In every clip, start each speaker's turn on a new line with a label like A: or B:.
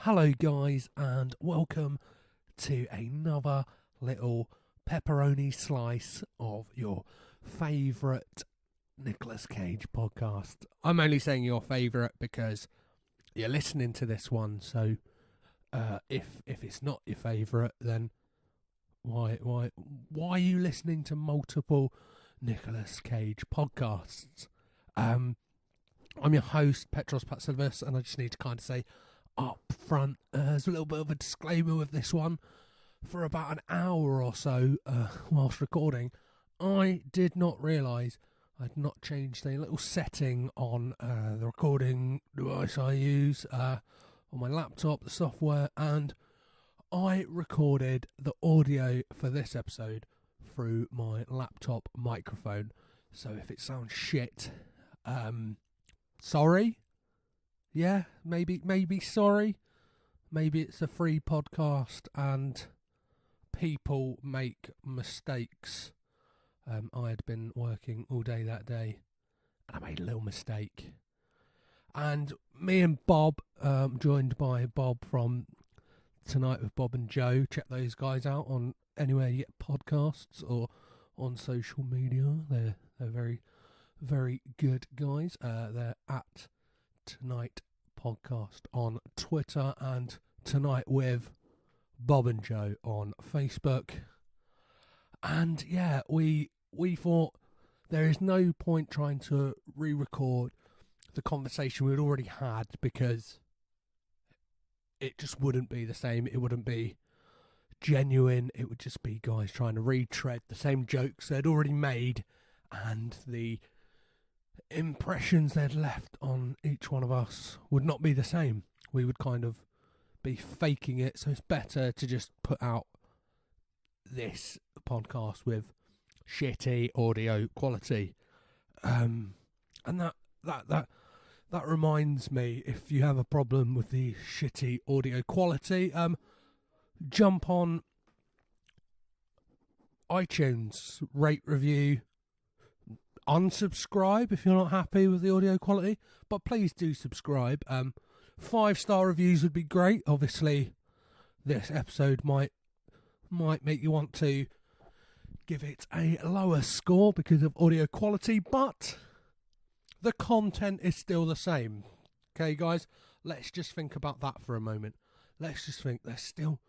A: Hello guys, and welcome to another little pepperoni slice of your favourite Nicolas Cage podcast. I'm only saying your favourite because you're listening to this one, so if it's not your favourite, then why are you listening to multiple Nicolas Cage podcasts? I'm your host, Petros Patsilvis, and I just need to kind of say up front, there's a little bit of a disclaimer with this one. For about an hour or so whilst recording, I did not realise I'd not changed a little setting on the recording device I use on my laptop, the software, and I recorded the audio for this episode through my laptop microphone. So if it sounds shit, sorry. Yeah, maybe sorry. Maybe it's a free podcast and people make mistakes. I had been working all day that day and I made a little mistake. And me and Bob, joined by Bob from Tonight with Bob and Joe. Check those guys out on anywhere you get podcasts or on social media. They're very, very good guys. They're at Tonight Podcast on Twitter and Tonight with Bob and Joe on Facebook. And yeah, we thought there is no point trying to re-record the conversation we'd already had because it just wouldn't be the same. It wouldn't be genuine. It would just be guys trying to retread the same jokes they'd already made, and the impressions they'd left on each one of us would not be the same. We would kind of be faking it, so it's better to just put out this podcast with shitty audio quality. And that reminds me, if you have a problem with the shitty audio quality, jump on iTunes, rate, review, unsubscribe if you're not happy with the audio quality, but please do subscribe. 5-star reviews would be great. Obviously this episode might make you want to give it a lower score because of audio quality, but the content is still the same. Okay guys, let's just think about that for a moment. Let's just think they still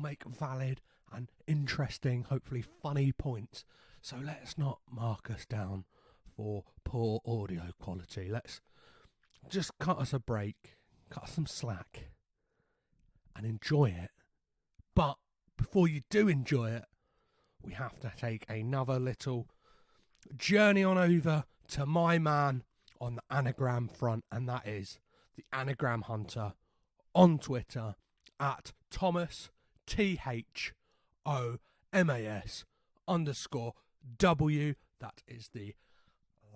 A: make valid and interesting, hopefully funny points. So let's not mark us down for poor audio quality. Let's just cut us a break, cut us some slack, and enjoy it. But before you do enjoy it, we have to take another little journey on over to my man on the anagram front, and that is the Anagram Hunter on Twitter at Thomas THOMAS_W. That is the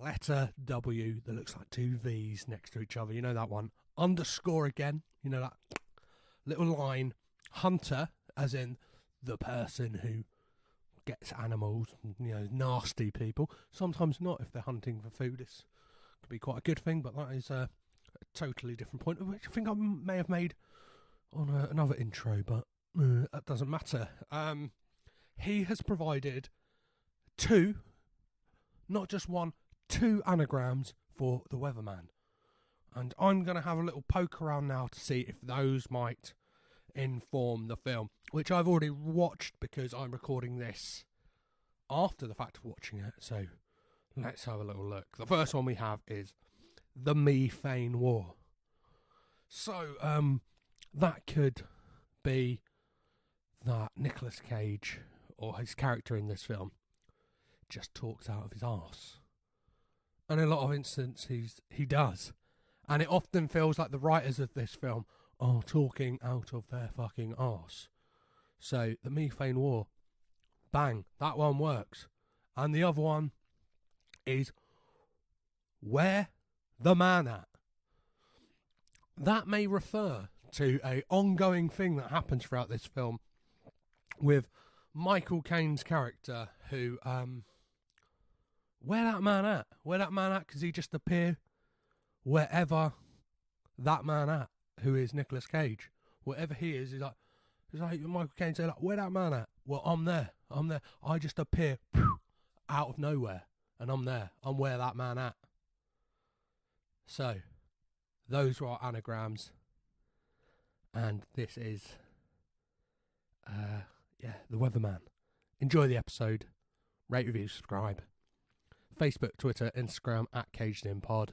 A: letter W that looks like two V's next to each other. You know that one. Underscore again. You know that little line. Hunter, as in the person who gets animals, nasty people. Sometimes not if they're hunting for food. This could be quite a good thing, but that is a totally different point, which I think I may have made on another intro, but that doesn't matter. He has provided two, not just one, two anagrams for the Weatherman. And I'm going to have a little poke around now to see if those might inform the film, which I've already watched because I'm recording this after the fact of watching it. So let's have a little look. The first one we have is the Methane War. So that could be that Nicolas Cage, or his character in this film, just talks out of his arse. And in a lot of instances he does. And it often feels like the writers of this film are talking out of their fucking arse. So the Methane War, bang, that one works. And the other one is where the man at? That may refer to a ongoing thing that happens throughout this film with Michael Caine's character, who where that man at? Where that man at? Because he just appear wherever that man at, who is Nicolas Cage. whatever he is, he's like Michael Caine say, like, where that man at? Well, I'm there. I just appear out of nowhere, and I'm there. I'm where that man at. So, those were our anagrams, and this is, the Weatherman. Enjoy the episode. Rate, review, subscribe. Facebook, Twitter, Instagram at CagedInPod.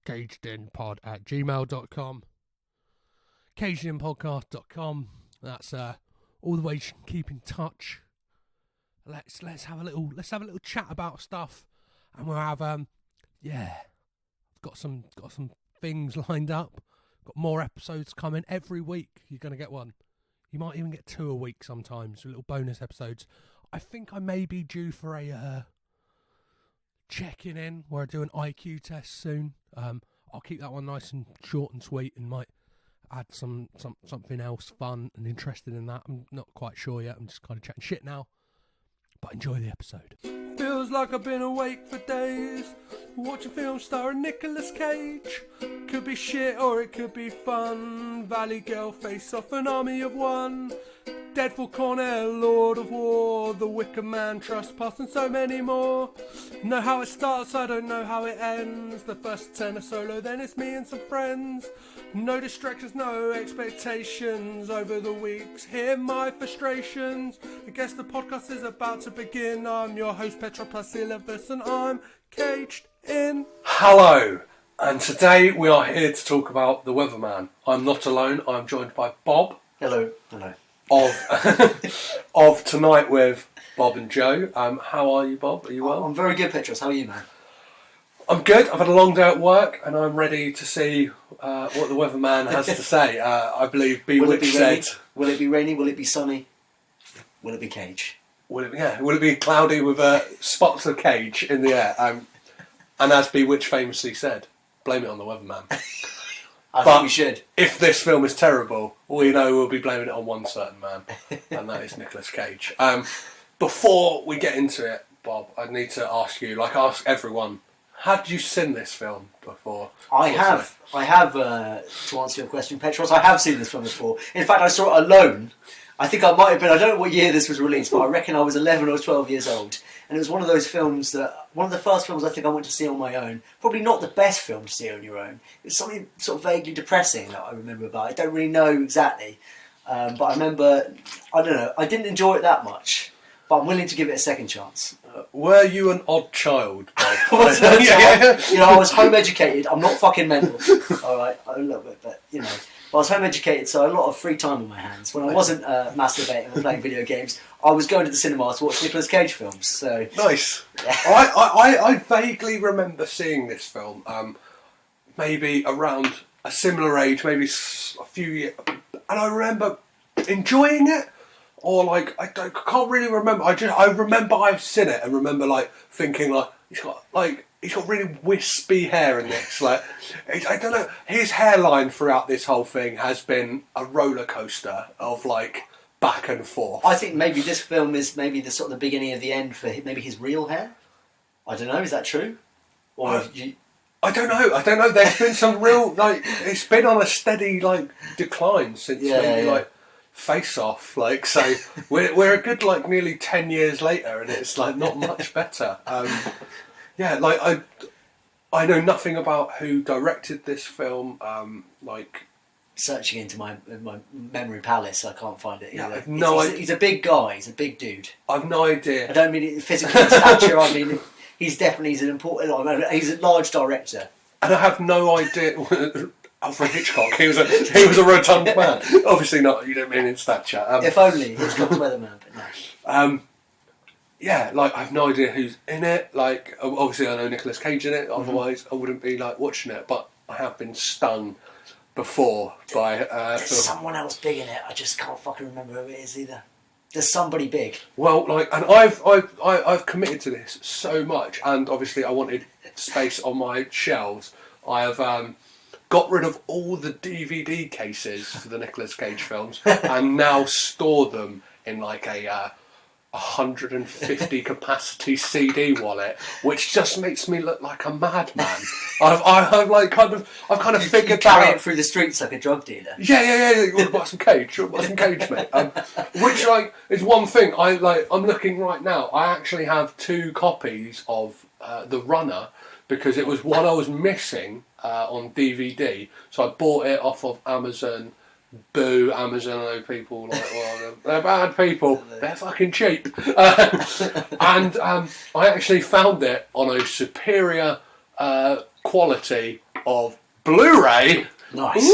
A: CagedInPod@gmail.com. CagedInPodcast.com. That's all the ways you can keep in touch. Let's have a little chat about stuff, and we'll have got some things lined up. Got more episodes coming every week. You're gonna get one. You might even get 2 a week sometimes, little bonus episodes. I think I may be due for a checking in where I do an IQ test soon. I'll keep that one nice and short and sweet, and might add something else fun and interesting in that. I'm not quite sure yet. I'm just kind of chatting shit now. But enjoy the episode. Feels like I've been awake for days, watching films starring Nicolas Cage. Could be shit or it could be fun. Valley Girl, Face Off, An Army of One. Deadfall Cornell, Lord of War, The Wicker Man, Trespass, and so many more. Know how it starts, I don't know how it ends. The first 10 are solo, then it's me and some friends. No distractions, no expectations. Over the weeks, hear my frustrations. I guess the podcast is about to begin. I'm your host, Petra Plasilivus, and I'm caged in. Hello, and today we are here to talk about The Weatherman. I'm not alone, I'm joined by Bob.
B: Hello.
A: Of Tonight with Bob and Joe. How are you, Bob? Are you well?
B: I'm very good, Petros. How are you, man?
A: I'm good. I've had a long day at work, and I'm ready to see what the Weatherman has to say. I believe Bewitched said...
B: Will it be rainy? Will it be sunny? Will it be Cage?
A: Will it be cloudy with spots of Cage in the air? And as Bewitched famously said, blame it on the Weatherman.
B: I think we should.
A: If this film is terrible, we know we'll be blaming it on one certain man, and that is Nicolas Cage. Before we get into it, Bob, I need to ask you, like I ask everyone, had you seen this film before?
B: I have. To answer your question, Petros, I have seen this film before. In fact, I saw it alone. I think I might have been, I don't know what year this was released, but I reckon I was 11 or 12 years old. And it was one of those films one of the first films I think I went to see on my own. Probably not the best film to see on your own. It's something sort of vaguely depressing that I remember about it. I don't really know exactly. But I remember, I don't know, I didn't enjoy it that much. But I'm willing to give it a second chance.
A: Were you an odd child?
B: I was an odd child. You know, I was home educated. I'm not fucking mental. Alright, a little bit, but you know. I was home educated, so I had a lot of free time on my hands. When I wasn't masturbating or playing video games, I was going to the cinema to watch Nicolas Cage films. So
A: nice. Yeah. I vaguely remember seeing this film, maybe around a similar age, maybe a few years, and I remember enjoying it. Or like I can't really remember. I remember I've seen it and remember like thinking like he's got really wispy hair in this. Like I don't know. His hairline throughout this whole thing has been a roller coaster of like back and forth.
B: I think maybe this film is maybe the sort of the beginning of the end for maybe his real hair. I don't know. Is that true? Or
A: I don't know. There's been some real like it's been on a steady like decline since like Face Off. Like so, we're a good like nearly 10 years later, and it's like not much better. Yeah, like I know nothing about who directed this film. Like
B: searching into my memory palace, I can't find it.
A: Yeah,
B: he's a big guy. He's a big dude.
A: I've no idea.
B: I don't mean it physically in stature. I mean he's an important. He's a large director.
A: And I have no idea. Alfred Hitchcock. He was a rotund man. Obviously not. You don't mean in stature.
B: If only Hitchcock's Weatherman, but no.
A: Yeah, like I have no idea who's in it. Like obviously I know Nicolas Cage in it. Otherwise I wouldn't be like watching it. But I have been stung before by.
B: There's someone else big in it. I just can't fucking remember who it is either. There's somebody big.
A: Well, like, and I've committed to this so much, and obviously I wanted space on my shelves. I have got rid of all the DVD cases for the Nicolas Cage films, and now store them in like a 150 capacity CD wallet, which just makes me look like a madman. I've kind of figured
B: you
A: that
B: carry
A: out.
B: it through the streets like a drug dealer.
A: Yeah. You want to buy some cage? Mate? Which is one thing. I'm looking right now. I actually have 2 copies of The Runner because it was one I was missing on DVD. So I bought it off of Amazon. Boo, Amazon, I know people they're bad people, they're fucking cheap. And I actually found it on a superior quality of Blu-ray.
B: Nice.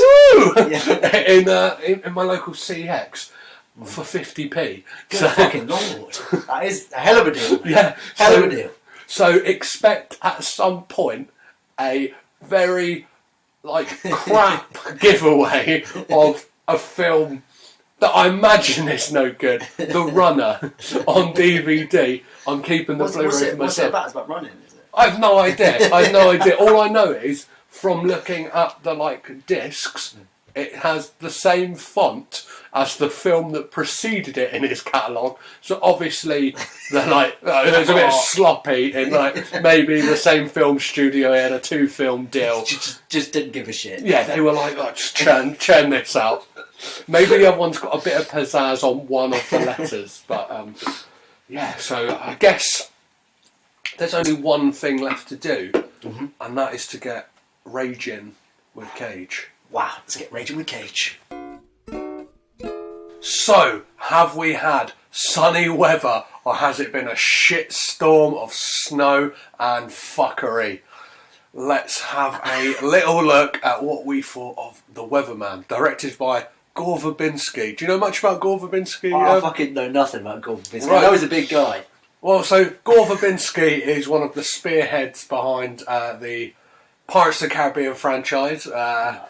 A: Yeah. in my local CX for 50p.
B: Good fucking lord. That is a hell of a deal.
A: Yeah.
B: Hell of a deal.
A: So expect at some point a very crap giveaway of a film that I imagine is no good. The Runner on DVD. I'm keeping the Blu-ray for myself.
B: What's it about? It's about running, is it?
A: I have no idea. All I know is from looking at the discs, it has the same font as the film that preceded it in his catalogue. So obviously, they're it's a bit sloppy in maybe the same film studio had a 2-film deal.
B: Just didn't give a shit.
A: Yeah, they were just churn this out. Maybe the other one's got a bit of pizzazz on one of the letters, but so I guess there's only one thing left to do, and that is to get raging with Cage.
B: Wow, let's get raging with Cage.
A: So, have we had sunny weather, or has it been a shit storm of snow and fuckery? Let's have a little look at what we thought of The Weatherman, directed by Gore Verbinski. Do you know much about Gore Verbinski?
B: I fucking know nothing about Gore Verbinski.
A: Right.
B: I know he's a big guy.
A: Well, so Gore Verbinski is one of the spearheads behind the Pirates of the Caribbean franchise.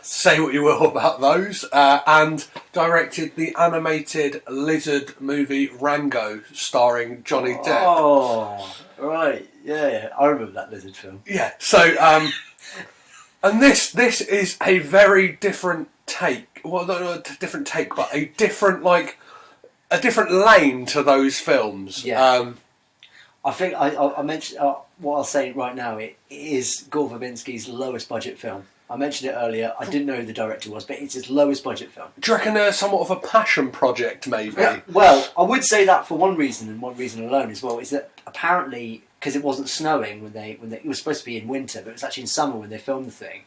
A: Say what you will about those. And directed the animated lizard movie Rango, starring Johnny Depp.
B: Oh, right. Yeah. I remember that lizard film.
A: Yeah. So, and this is a very different take. Well, not a different take, but a different a different lane to those films.
B: Yeah. I think I mentioned what I'll say right now. It is Gore Verbinski's lowest budget film. I mentioned it earlier. I didn't know who the director was, but it's his lowest budget film.
A: Do you reckon there's somewhat of a passion project, maybe?
B: Yeah, well, I would say that for one reason, and one reason alone as well, is that apparently because it wasn't snowing when they it was supposed to be in winter, but it was actually in summer when they filmed the thing.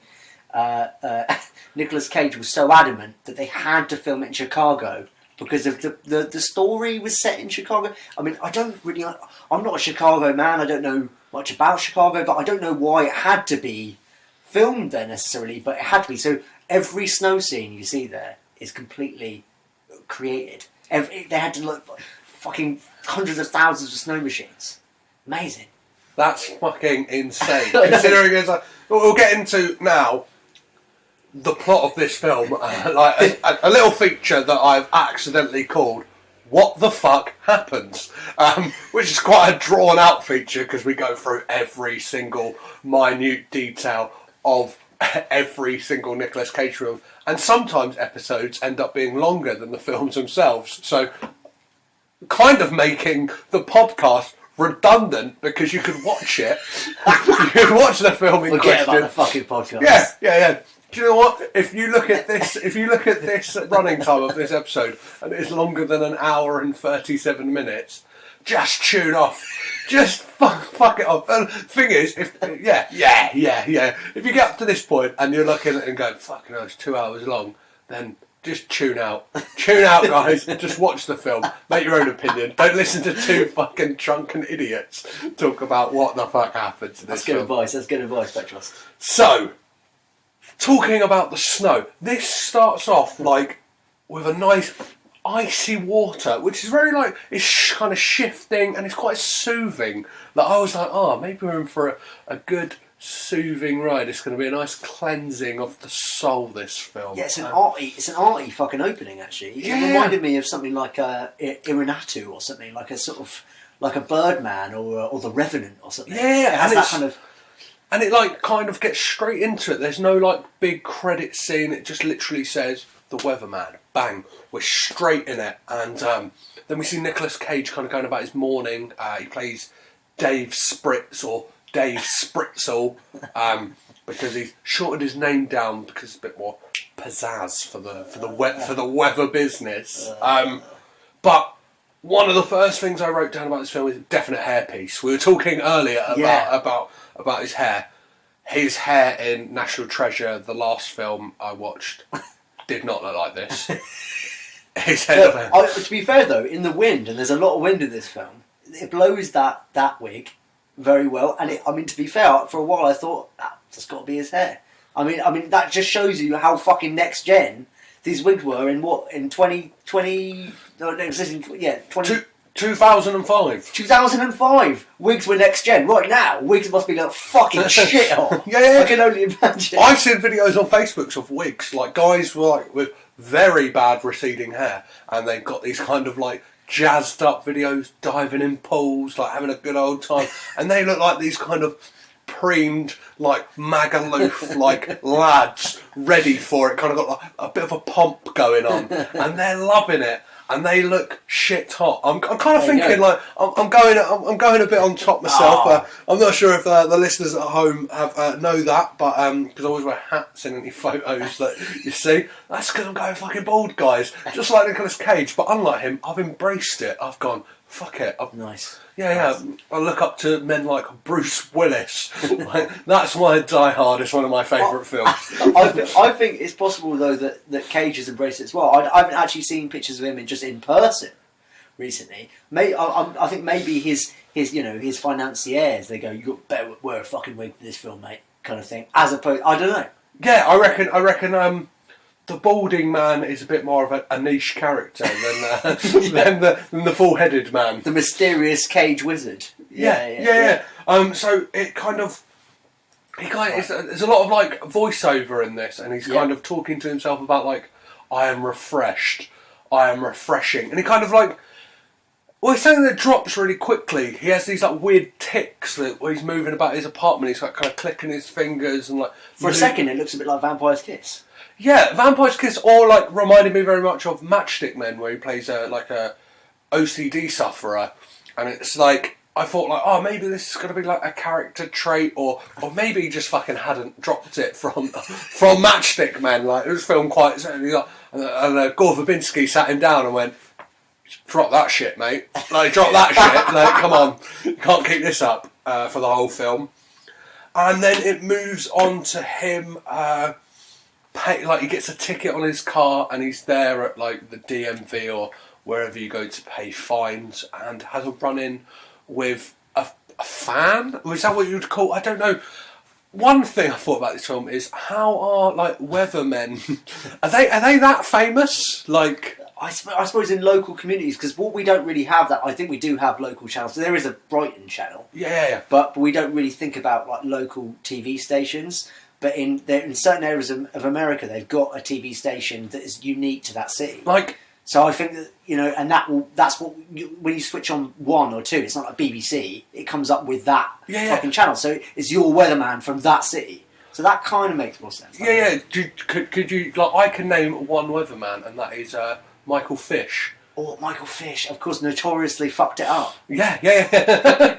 B: Nicolas Cage was so adamant that they had to film it in Chicago. Because of the story was set in Chicago. I mean, I'm not a Chicago man, I don't know much about Chicago, but I don't know why it had to be filmed there necessarily, but it had to be. So every snow scene you see there is completely created. They had to look like fucking hundreds of thousands of snow machines. Amazing.
A: That's fucking insane. Considering it's we'll get into now the plot of this film, a little feature that I've accidentally called "What the fuck happens," which is quite a drawn out feature because we go through every single minute detail of every single Nicolas Cage film, and sometimes episodes end up being longer than the films themselves. So, kind of making the podcast redundant because you could watch it. You could watch the film in question.
B: Forget about the fucking podcast.
A: Yeah. Do you know what? If you look at this running time of this episode, and it's longer than an hour and 37 minutes, just tune off. Just fuck it off. And the thing is, if you get up to this point and you're looking at it and going, "Fucking hell, it's 2 hours long," then just tune out. Tune out, guys. Just watch the film. Make your own opinion. Don't listen to 2 fucking drunken idiots talk about what the fuck happened to this film.
B: That's good advice, Petros.
A: So, talking about the snow, this starts off with a nice icy water, which is very it's kind of shifting and it's quite soothing. I was like, oh, maybe we're in for a good soothing ride. It's going to be a nice cleansing of the soul, this film.
B: Yeah, it's an arty fucking opening actually. It reminded me of something like Irinatu or something, like a sort of like a Birdman or the Revenant or something.
A: Yeah,
B: it has that kind of.
A: And it like kind of gets straight into it. There's no like big credit scene. It just literally says the weatherman. Bang, we're straight in it. And then we see Nicolas Cage kind of going about his morning. He plays Dave Spritz or Dave Spritzel because he's shortened his name down because it's a bit more pizzazz for the weather business. But one of the first things I wrote down about this film is a definite hairpiece. We were talking earlier about his hair. His hair in National Treasure, the last film I watched, did not look like this. His head.
B: To be fair though, in the wind, and there's a lot of wind in this film, it blows that wig very well. And to be fair, for a while I thought that's got to be his hair. I mean that just shows you how fucking next gen these wigs were in 2020. No, it was 20.
A: 2005.
B: 2005. Wigs were next gen. Right now, wigs must be like fucking shit hot.
A: Yeah.
B: I can only imagine.
A: I've seen videos on Facebook of wigs, like guys with very bad receding hair, and they've got these kind of like jazzed up videos, diving in pools, like having a good old time, and they look like these kind of preened, like Magaluf, like lads ready for it. Kind of got like a bit of a pomp going on, and they're loving it. And they look shit hot. I'm kind of thinking like I'm going a bit on top myself. I'm not sure if the listeners at home have know that, but because I always wear hats in any photos that you see. That's because I'm going fucking bald, guys. Just like Nicolas Cage, but unlike him, I've embraced it. I've gone fuck it.
B: Nice.
A: Yeah. I look up to men like Bruce Willis. Like, that's why Die Hard is one of my favourite films.
B: I think it's possible though that Cage has embraced it as well. I haven't actually seen pictures of him just in person recently. I think maybe his financiers, they go, you better wear a fucking wig for this film, mate, kind of thing. As opposed, I don't know.
A: Yeah, I reckon. The balding man is a bit more of a niche character than the full-headed man.
B: The mysterious Cage wizard.
A: Yeah. So it kind of... there's a lot of like voiceover in this, and he's kind of talking to himself about like, I am refreshed, I am refreshing. And he kind of like... Well, it's something that drops really quickly. He has these like weird tics where he's moving about his apartment. He's like kind of clicking his fingers and like...
B: For a second, it looks a bit like Vampire's Kiss.
A: Yeah, Vampire's Kiss, or like reminded me very much of Matchstick Men, where he plays a OCD sufferer, and it's like I thought like, oh, maybe this is going to be like a character trait, or maybe he just fucking hadn't dropped it from Matchstick Men. Like it was filmed quite, and Gore Verbinski sat him down and went, "Drop that shit, mate! Like drop that shit! Like come on, you can't keep this up for the whole film." And then it moves on to him. Like he gets a ticket on his car and he's there at like the DMV or wherever you go to pay fines, and has a run-in with a fan? Or is that what you'd call? I don't know. One thing I thought about this film is how are like weathermen? Are they that famous? Like
B: I suppose in local communities, because what we don't really have that. I think we do have local channels. So there is a Brighton channel.
A: Yeah.
B: But we don't really think about like local TV stations. But in certain areas of America, they've got a TV station that is unique to that city.
A: Like,
B: so I think that and that's what when you switch on 1 or 2, it's not like BBC. It comes up with that fucking channel. So it's your weatherman from that city. So that kind of makes more sense.
A: Yeah. Could you like? I can name one weatherman, and that is Michael Fish.
B: Oh, Michael Fish, of course, notoriously fucked it up.
A: Yeah.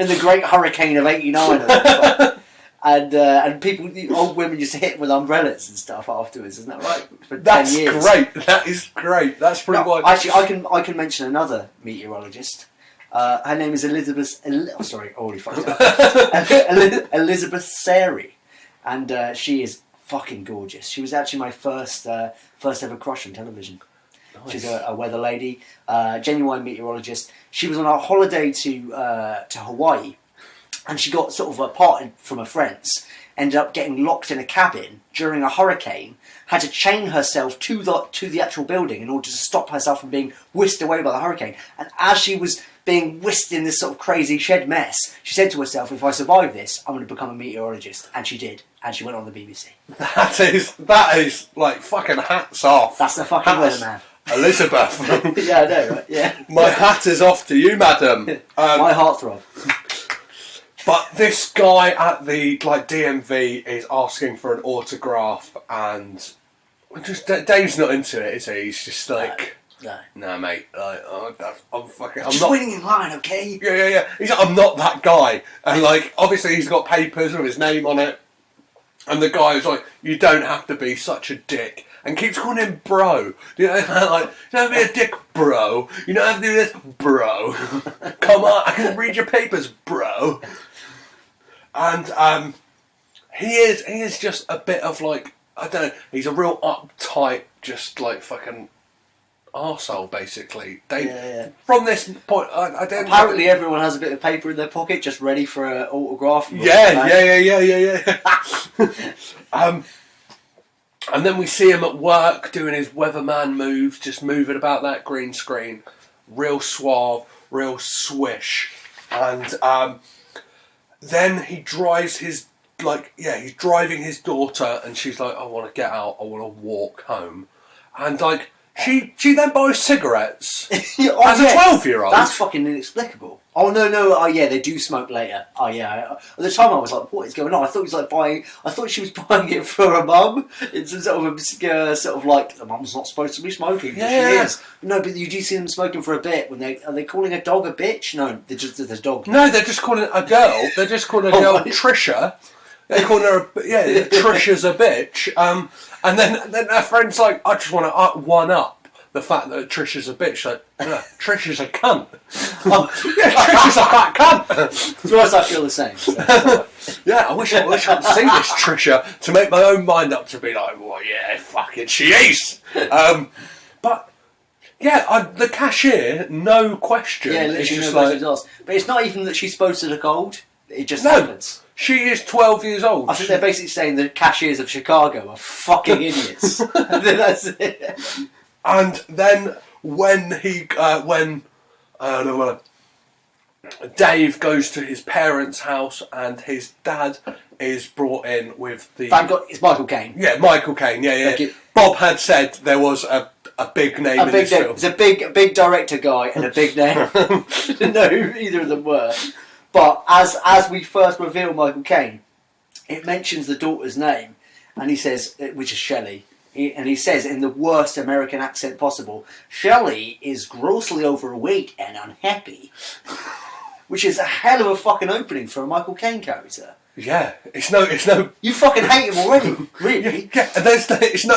B: In the Great Hurricane of '89. And people, old women used to hit with umbrellas and stuff afterwards, isn't that right? For 10 years.
A: Great. That is great. That's pretty wide.
B: Actually, I can mention another meteorologist. Her name is Elizabeth. Sorry, already fucked up. Elizabeth Sari, and she is fucking gorgeous. She was actually my first ever crush on television. Nice. She's a weather lady, genuine meteorologist. She was on a holiday to Hawaii. And she got sort of parted from her friends, ended up getting locked in a cabin during a hurricane, had to chain herself to the actual building in order to stop herself from being whisked away by the hurricane. And as she was being whisked in this sort of crazy shed mess, she said to herself, if I survive this, I'm going to become a meteorologist. And she did. And she went on the BBC.
A: That is like fucking hats off.
B: That's the fucking weatherman.
A: Elizabeth.
B: Yeah, I know, right? Yeah.
A: My hat is off to you, madam.
B: My heartthrob.
A: But this guy at the DMV is asking for an autograph, and just Dave's not into it, is he? He's just like, no, mate. I'm
B: just
A: not
B: waiting in line, okay?
A: Yeah. He's like, I'm not that guy, and obviously he's got papers with his name on it, and the guy's like, you don't have to be such a dick. And keeps calling him bro. You know, you don't have to be a dick, bro. You don't have to do this, bro. Come on, I can read your papers, bro. And he is just a bit of I don't know. He's a real uptight, just fucking arsehole, basically. From this point, I don't.
B: Apparently, everyone has a bit of paper in their pocket, just ready for an autograph.
A: Yeah. And then we see him at work doing his weatherman moves, just moving about that green screen, real suave, real swish, and then he drives his he's driving his daughter, and she's like, I want to get out, I want to walk home, and she then buys cigarettes as a 12-year-old.
B: That's fucking inexplicable. Oh no! They do smoke later. At the time, I was like, "What is going on?" I thought he was buying. I thought she was buying it for her mum. It's some sort of obscure, the mum's not supposed to be smoking. Yeah. She is. No, but you do see them smoking for a bit. Are they calling a dog a bitch? No, they're just the dog.
A: No, they're just calling a girl. They're just calling a girl Trisha. They're calling her Trisha's a bitch. And then her friend's like, I just want to one up the fact that Trisha's a bitch. Trisha's a cunt. Trisha's a fat cunt.
B: To us, I feel the same. So.
A: I wish I could see this Trisha to make my own mind up to be like, well, yeah, fucking she is. But the cashier, no question.
B: Yeah, literally it's just no questions asked. But it's not even that she's supposed to look old. It just happens.
A: She is 12 years old.
B: I think they're basically saying the cashiers of Chicago are fucking idiots. That's it.
A: And then when Dave goes to his parents' house and his dad is brought in with the...
B: Thank God, it's Michael Caine.
A: Yeah, Michael Caine, yeah. Bob had said there was a big name in this film.
B: It's a big director guy and a big name. I didn't know who either of them were. But as we first reveal Michael Caine, it mentions the daughter's name, and he says, which is Shelley, and he says in the worst American accent possible, Shelley is grossly overweight and unhappy, which is a hell of a fucking opening for a Michael Caine character.
A: Yeah, it's no.
B: You fucking hate him already, really.
A: Yeah, and it's no.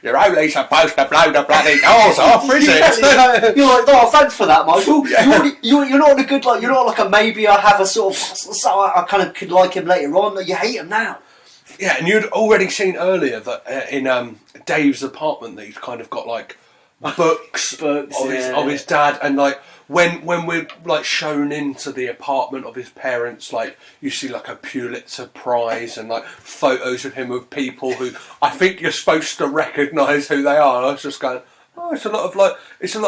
A: You're only supposed to blow the bloody doors off, is it?
B: You're like, oh, thanks for that, Michael. Yeah. You're not a good you're not like a maybe. I have a sort of. So I kind of could like him later on. You hate him now.
A: Yeah, and you'd already seen earlier that in Dave's apartment that he's kind of got books of his dad, and when we're shown into the apartment of his parents, you see a Pulitzer Prize and photos of him with people who I think you're supposed to recognise who they are. And I was just going, oh, it's a lot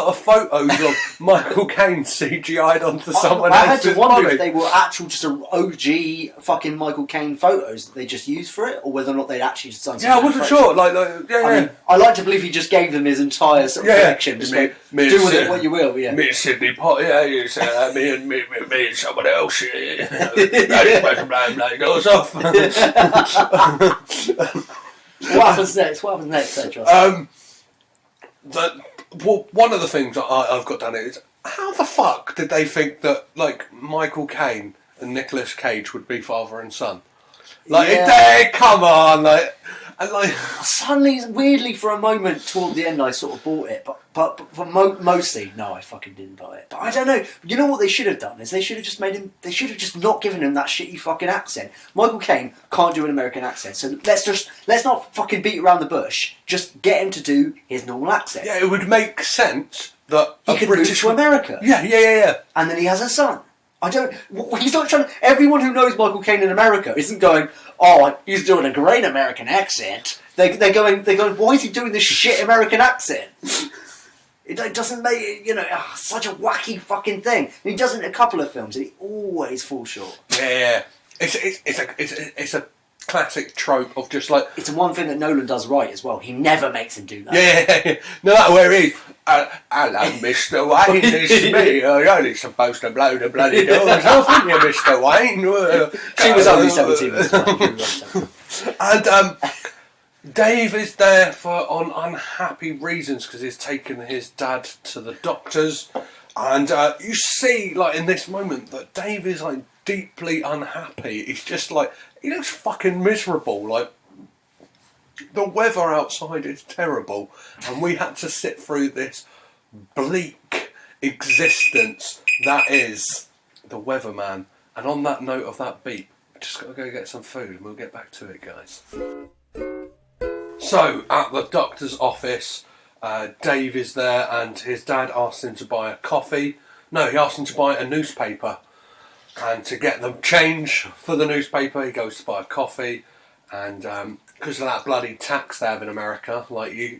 A: of photos of Michael Caine CGI'd onto someone else's body. I had to wonder
B: if they were actual just OG fucking Michael Caine photos that they just used for it, or whether or not they'd actually just done something.
A: Yeah, I wasn't sure. I mean,
B: I like to believe he just gave them his entire sort of collection. Just do with it what you will. Yeah.
A: Me and Sidney Potter. Yeah, me and someone else. Bloody goes off.
B: What happens next, Petros?
A: One of the things I've got down here is, how the fuck did they think that Michael Caine and Nicolas Cage would be father and son? Come on,
B: suddenly, weirdly, for a moment toward the end, I sort of bought it, but mostly, no, I fucking didn't buy it. But I don't know. You know what they should have done is they should have just made him. They should have just not given him that shitty fucking accent. Michael Caine can't do an American accent, so let's not fucking beat around the bush. Just get him to do his normal accent.
A: Yeah, it would make sense that
B: he could move to America.
A: Yeah.
B: And then he has a son. He's not trying. Everyone who knows Michael Caine in America isn't going, oh, he's doing a great American accent. They're going, why is he doing this shit American accent? It doesn't make it, such a wacky fucking thing. And he does it in a couple of films, and he always falls short.
A: Yeah. It's a classic trope of just
B: It's the one thing that Nolan does right as well. He never makes him do that.
A: Yeah. No matter where he is. Hello, Mr. Wayne, it's me. You're only supposed to blow the bloody doors off, aren't you, Mr. Wayne?
B: She was only 17.
A: And Dave is there on unhappy reasons because he's taken his dad to the doctors. And you see, like, in this moment that Dave is, like, deeply unhappy. He's just, like, he looks fucking miserable. Like, the weather outside is terrible. And we had to sit through this bleak existence that is the weatherman. And on that note of that beat, we just got to go get some food and we'll get back to it, guys. So, at the doctor's office, Dave is there and his dad asks him to buy a coffee. No, he asks him to buy a newspaper. And to get the change for the newspaper, he goes to buy a coffee. And because of that bloody tax they have in America, like you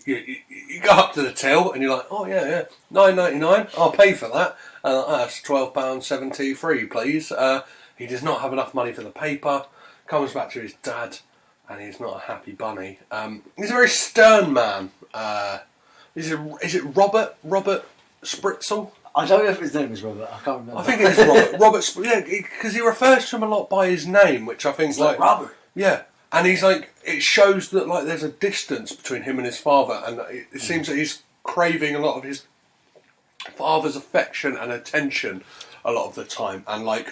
A: go up to the till and you're like, oh yeah, $9.99, I'll pay for that. That's £12.73, please. He does not have enough money for the paper. Comes back to his dad, and he's not a happy bunny. He's a very stern man. Is it Robert Spritzel?
B: I don't know if his name is Robert. I can't remember.
A: I think it is Robert. Yeah, because he refers to him a lot by his name, which I think
B: It's like Robert.
A: Yeah, and he's like, it shows that like there's a distance between him and his father, and it seems that he's craving a lot of his father's affection and attention a lot of the time, and like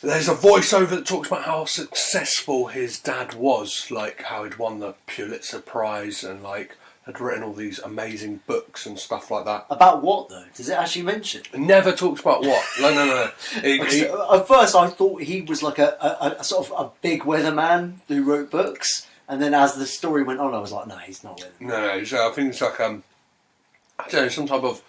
A: there's a voiceover that talks about how successful his dad was, like how he'd won the Pulitzer Prize and like had written all these amazing books and stuff like that.
B: About what though? Does it actually mention?
A: It never talks about what. No.
B: At first, I thought he was like a sort of a big weatherman who wrote books, and then as the story went on, I was like, no, he's not weatherman.
A: No. So I think it's like I don't know, some type of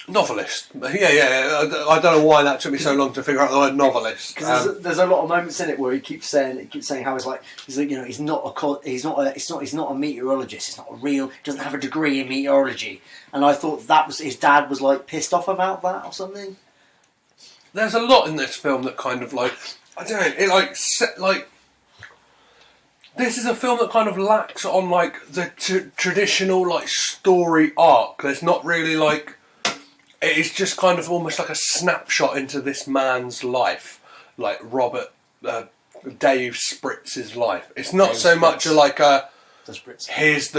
A: novelist. Yeah. I don't know why that took me so long to figure out the word novelist.
B: Because there's a lot of moments in it where he keeps saying how he's like you know he's not a meteorologist. He's not a real. He doesn't have a degree in meteorology. And I thought that was his dad was like pissed off about that or something.
A: There's a lot in this film that kind of like I don't know. It like this is a film that kind of lacks on like the traditional like story arc. There's not really like. It's just kind of almost like a snapshot into this man's life, like Dave Spritz's life. It's not Dave so Spritz. Much like here's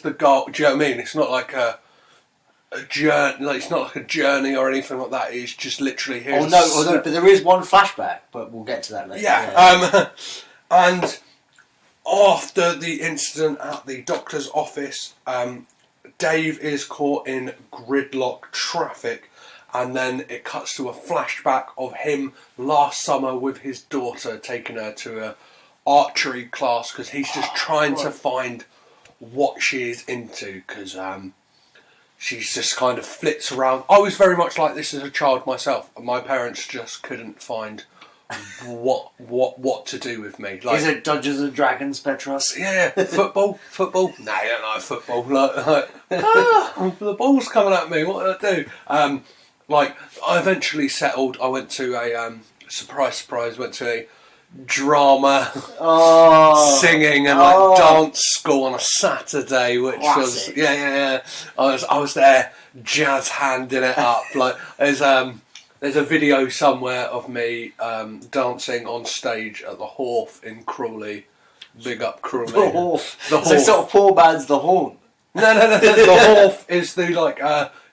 A: the goal. Do you know what I mean? It's not like a journey. Like it's not like a journey or anything like that. It's just literally here's.
B: But there is one flashback, but we'll get to that later.
A: Yeah. And after the incident at the doctor's office, Dave is caught in gridlock traffic, and then it cuts to a flashback of him last summer with his daughter, taking her to a archery class because he's just trying to find what she is into because she's just kind of flits around. I was very much like this as a child myself. My parents just couldn't find what to do with me. Like,
B: is it Dungeons and Dragons, Petros?
A: Yeah, football. No, I don't like football. The ball's coming at me. What do I do? Like, I eventually settled. I went to a surprise. Went to a drama, singing and like dance school on a Saturday, which
B: classic.
A: Was I was there, jazz handing it up. Like there's a video somewhere of me dancing on stage at the Horf in Crawley. Big up Crawley.
B: The Horf. So sort of poor man's the Horn.
A: No. The Horf is the like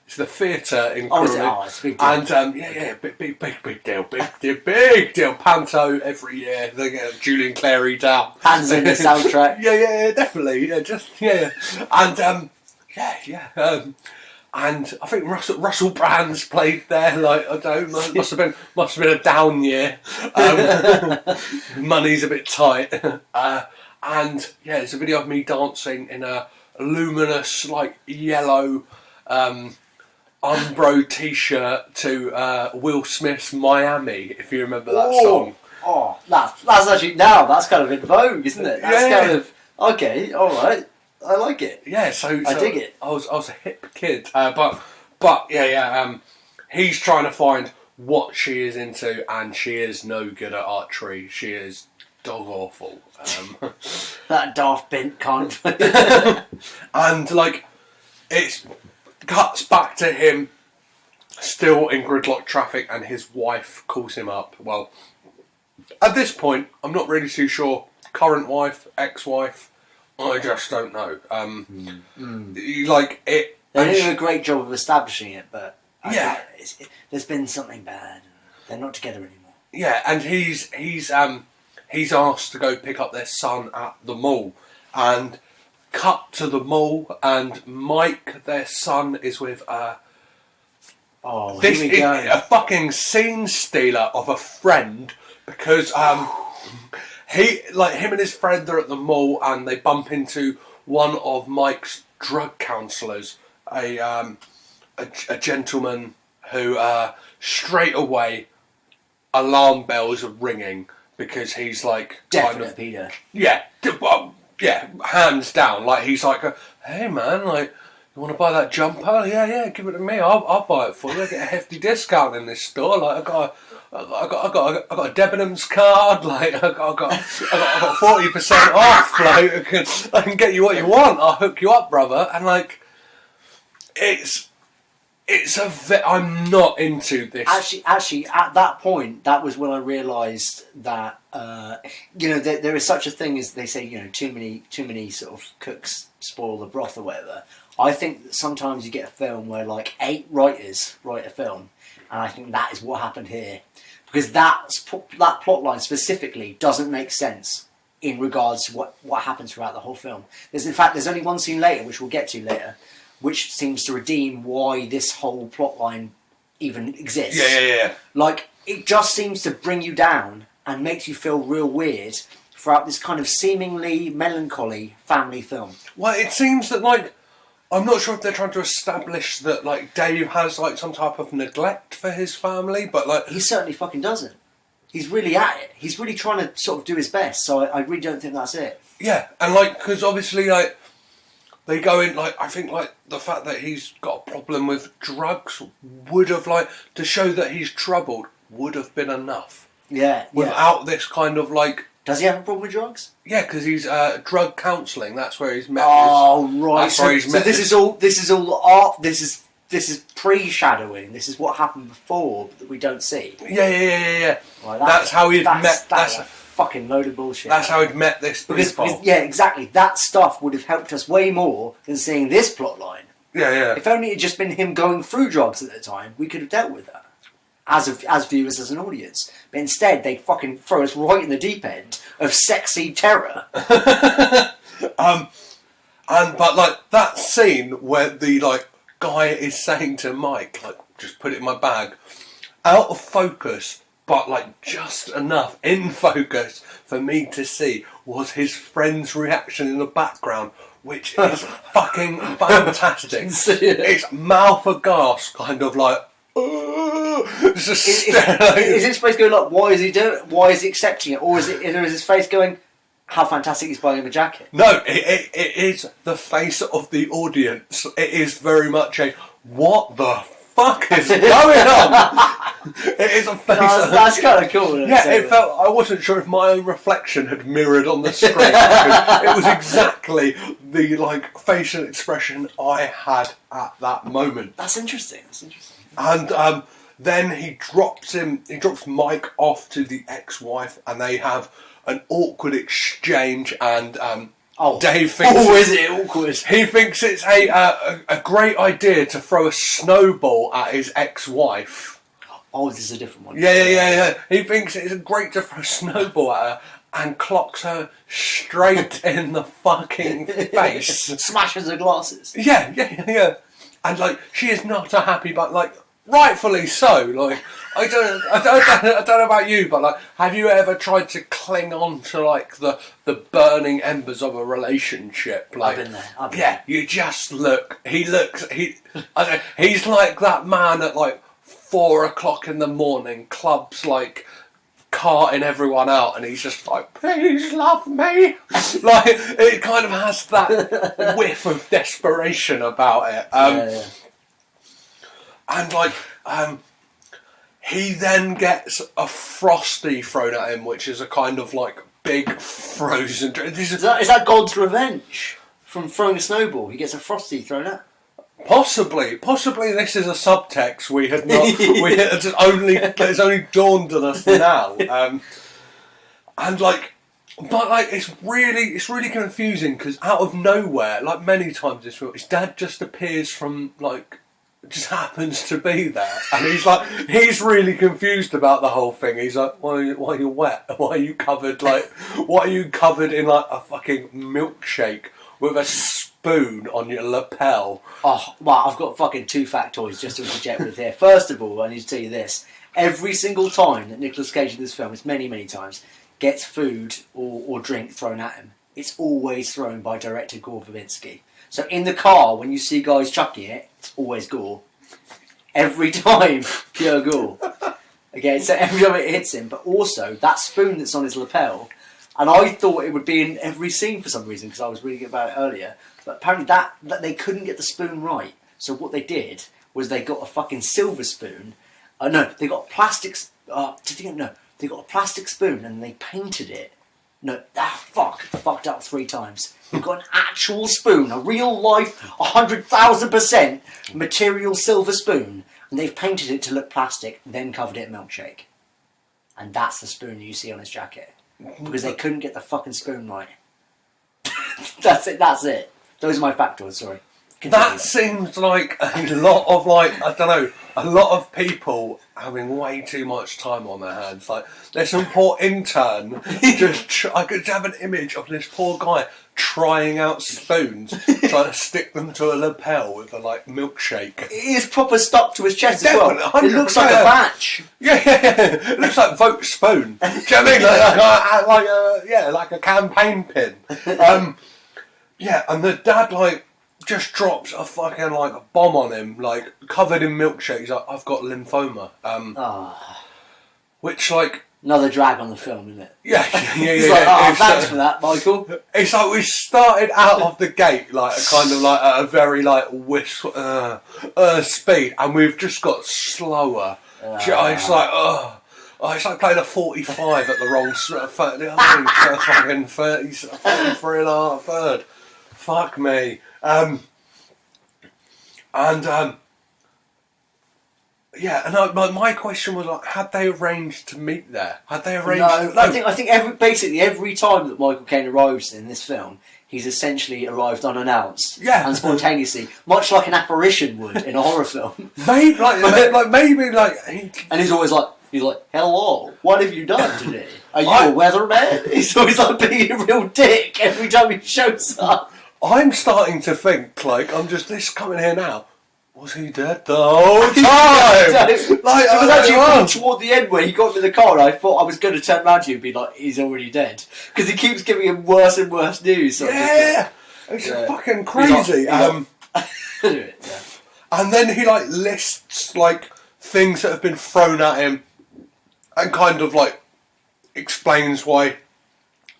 A: it's the theatre in Crawley.
B: It's a big deal.
A: And big deal. Panto every year. They get Julian Clary down.
B: Hands in the soundtrack.
A: Yeah, definitely. And and I think Russell Brand's played there. Like I don't know, must have been a down year. Money's a bit tight. And yeah, there's a video of me dancing in a luminous like yellow Umbro t-shirt to Will Smith's Miami. If you remember that song.
B: Oh, that's actually that's kind of in vogue, isn't it? That's kind of okay. All right. I like it.
A: Yeah, so
B: I dig it.
A: I was a hip kid, but he's trying to find what she is into, and she is no good at archery. She is dog awful.
B: That daft bint can't.
A: And like, it cuts back to him still in gridlock traffic, and his wife calls him up. Well, at this point, I'm not really too sure. Current wife, ex-wife, I just don't know. Like it.
B: They do a great job of establishing it, but
A: yeah,
B: there's been something bad. And they're not together anymore.
A: Yeah, and he's asked to go pick up their son at the mall, and cut to the mall, and Mike, their son, is with a fucking scene stealer of a friend, because him and his friend are at the mall, and they bump into one of Mike's drug counsellors, a gentleman who straight away alarm bells are ringing, because he's like
B: definite pedo.
A: Yeah, well, yeah, hands down. Like he's like, hey man, like you want to buy that jumper? Yeah, give it to me. I'll buy it for you. I get a hefty discount in this store. Like I got a Debenhams card. Like I got 40% off. Like I can get you what you want. I'll hook you up, brother. And like I'm not into this.
B: Actually, at that point, that was when I realised that there is such a thing as they say. Too many sort of cooks spoil the broth or whatever. I think that sometimes you get a film where like 8 writers write a film, and I think that is what happened here, because that plot line specifically doesn't make sense in regards to what happens throughout the whole film. There's only one scene later, which we'll get to later, which seems to redeem why this whole plot line even exists.
A: Yeah.
B: Like, it just seems to bring you down and makes you feel real weird throughout this kind of seemingly melancholy family film.
A: Well, it seems that, like, I'm not sure if they're trying to establish that, like, Dave has, like, some type of neglect for his family, but, like...
B: He certainly fucking doesn't. He's really at it. He's really trying to sort of do his best, so I really don't think that's it.
A: Yeah, and, like, because obviously, like... They go in, like, I think, like, the fact that he's got a problem with drugs would have, like, to show that he's troubled, would have been enough.
B: Yeah.
A: Without this kind of, like...
B: Does he have a problem with drugs?
A: Yeah, because he's drug counselling. That's where he's met.
B: Right.
A: That's where he's met.
B: This is all art. This is pre-shadowing. This is what happened before that we don't see.
A: Yeah.
B: Right,
A: that's how he'd met.
B: That's a fucking load of bullshit.
A: That's how he'd met this.
B: Because yeah, exactly. That stuff would have helped us way more than seeing this plot line.
A: Yeah.
B: If only it had just been him going through drugs at the time, we could have dealt with that as viewers, as an audience. But instead, they fucking throw us right in the deep end of sexy terror.
A: But like that scene where the like guy is saying to Mike, like, just put it in my bag, out of focus, but like just enough in focus for me to see was his friend's reaction in the background, which is fucking fantastic. It's mouth aghast, kind of like.
B: Is his face going like, why is he doing it? Why is he accepting it? Or is his face going, how fantastic he's buying him a jacket?
A: No, it is the face of the audience. It is very much a, what the fuck is going on? It is a face.
B: That's kind of cool.
A: Yeah, it felt. I wasn't sure if my own reflection had mirrored on the screen. It was exactly the like facial expression I had at that moment.
B: That's interesting.
A: And then he drops Mike off to the ex-wife, and they have an awkward exchange. And Dave thinks,
B: is it awkward?
A: He thinks it's a great idea to throw a snowball at his ex-wife.
B: Oh, this is a different one.
A: Yeah. He thinks it's great to throw a snowball at her, and clocks her straight in the fucking face.
B: Smashes her glasses.
A: Yeah. And like, she is not a happy, but like, rightfully so. Like, I don't know about you, but like, have you ever tried to cling on to like the burning embers of a relationship? Like,
B: I've been there.
A: You just look. He's like that man at like 4 o'clock in the morning, clubs like carting everyone out, and he's just like, please love me. Like, it kind of has that whiff of desperation about it. And like, he then gets a Frosty thrown at him, which is a kind of like big frozen drink.
B: Is that God's revenge from throwing a snowball? He gets a Frosty thrown at.
A: Possibly this is a subtext we had not. It's only dawned on us now. And like, but like, it's really confusing because out of nowhere, like many times this film, his dad just appears from like. Just happens to be there, and he's really confused about the whole thing. He's like, why are you wet? Why are you covered in like a fucking milkshake with a spoon on your lapel?
B: Oh, well, I've got fucking 2 factoids just to interject with here. First of all, I need to tell you this: every single time that Nicolas Cage in this film, it's many times, gets food or drink thrown at him, it's always thrown by director Gore Verbinski. So in the car, when you see guys chucking it, it's always gore. Every time, pure gore. Okay, so every time it hits him. But also, that spoon that's on his lapel, and I thought it would be in every scene for some reason, because I was reading about it earlier, but apparently that they couldn't get the spoon right. So what they did was they got a fucking silver spoon. They got a plastic... they got a plastic spoon and they painted it. Fucked up 3 times. We've got an actual spoon, a real life, 100,000% material silver spoon, and they've painted it to look plastic, then covered it in milkshake. And that's the spoon you see on his jacket. Because they couldn't get the fucking spoon right. That's it. Those are my factoids, sorry. Continue.
A: That seems like a lot of a lot of people having way too much time on their hands. Like, there's some poor intern. I could have an image of this poor guy trying out spoons, trying to stick them to a lapel with a milkshake.
B: He is proper stuck to his chest as well. 100%. It looks like a batch.
A: Yeah. It looks like Vote Spoon. Do you know what I mean? Like a campaign pin. And the dad just drops a fucking a bomb on him, covered in milkshake. He's like, I've got lymphoma. Which
B: another drag on the film, isn't it?
A: Yeah.
B: Thanks for that, Michael.
A: It's like we started out of the gate at a very speed, and we've just got slower. It's it's like playing a 45 at the wrong fucking 33 and a half third. Fuck me. My question was had they arranged to meet there? Had they arranged?
B: No. I think every time that Michael Caine arrives in this film, he's essentially arrived unannounced, and spontaneously, much like an apparition would in a horror film.
A: Maybe,
B: and he's always hello, what have you done today? Are you a weatherman? He's always being a real dick every time he shows up.
A: I'm starting to think, I'm just this coming here now. Was he dead the whole time?
B: It was actually toward the end where he got into the car and I thought I was going to turn around to you and be like, he's already dead. Because he keeps giving him worse and worse news. So
A: it's fucking crazy.
B: And
A: then he lists things that have been thrown at him and kind of explains why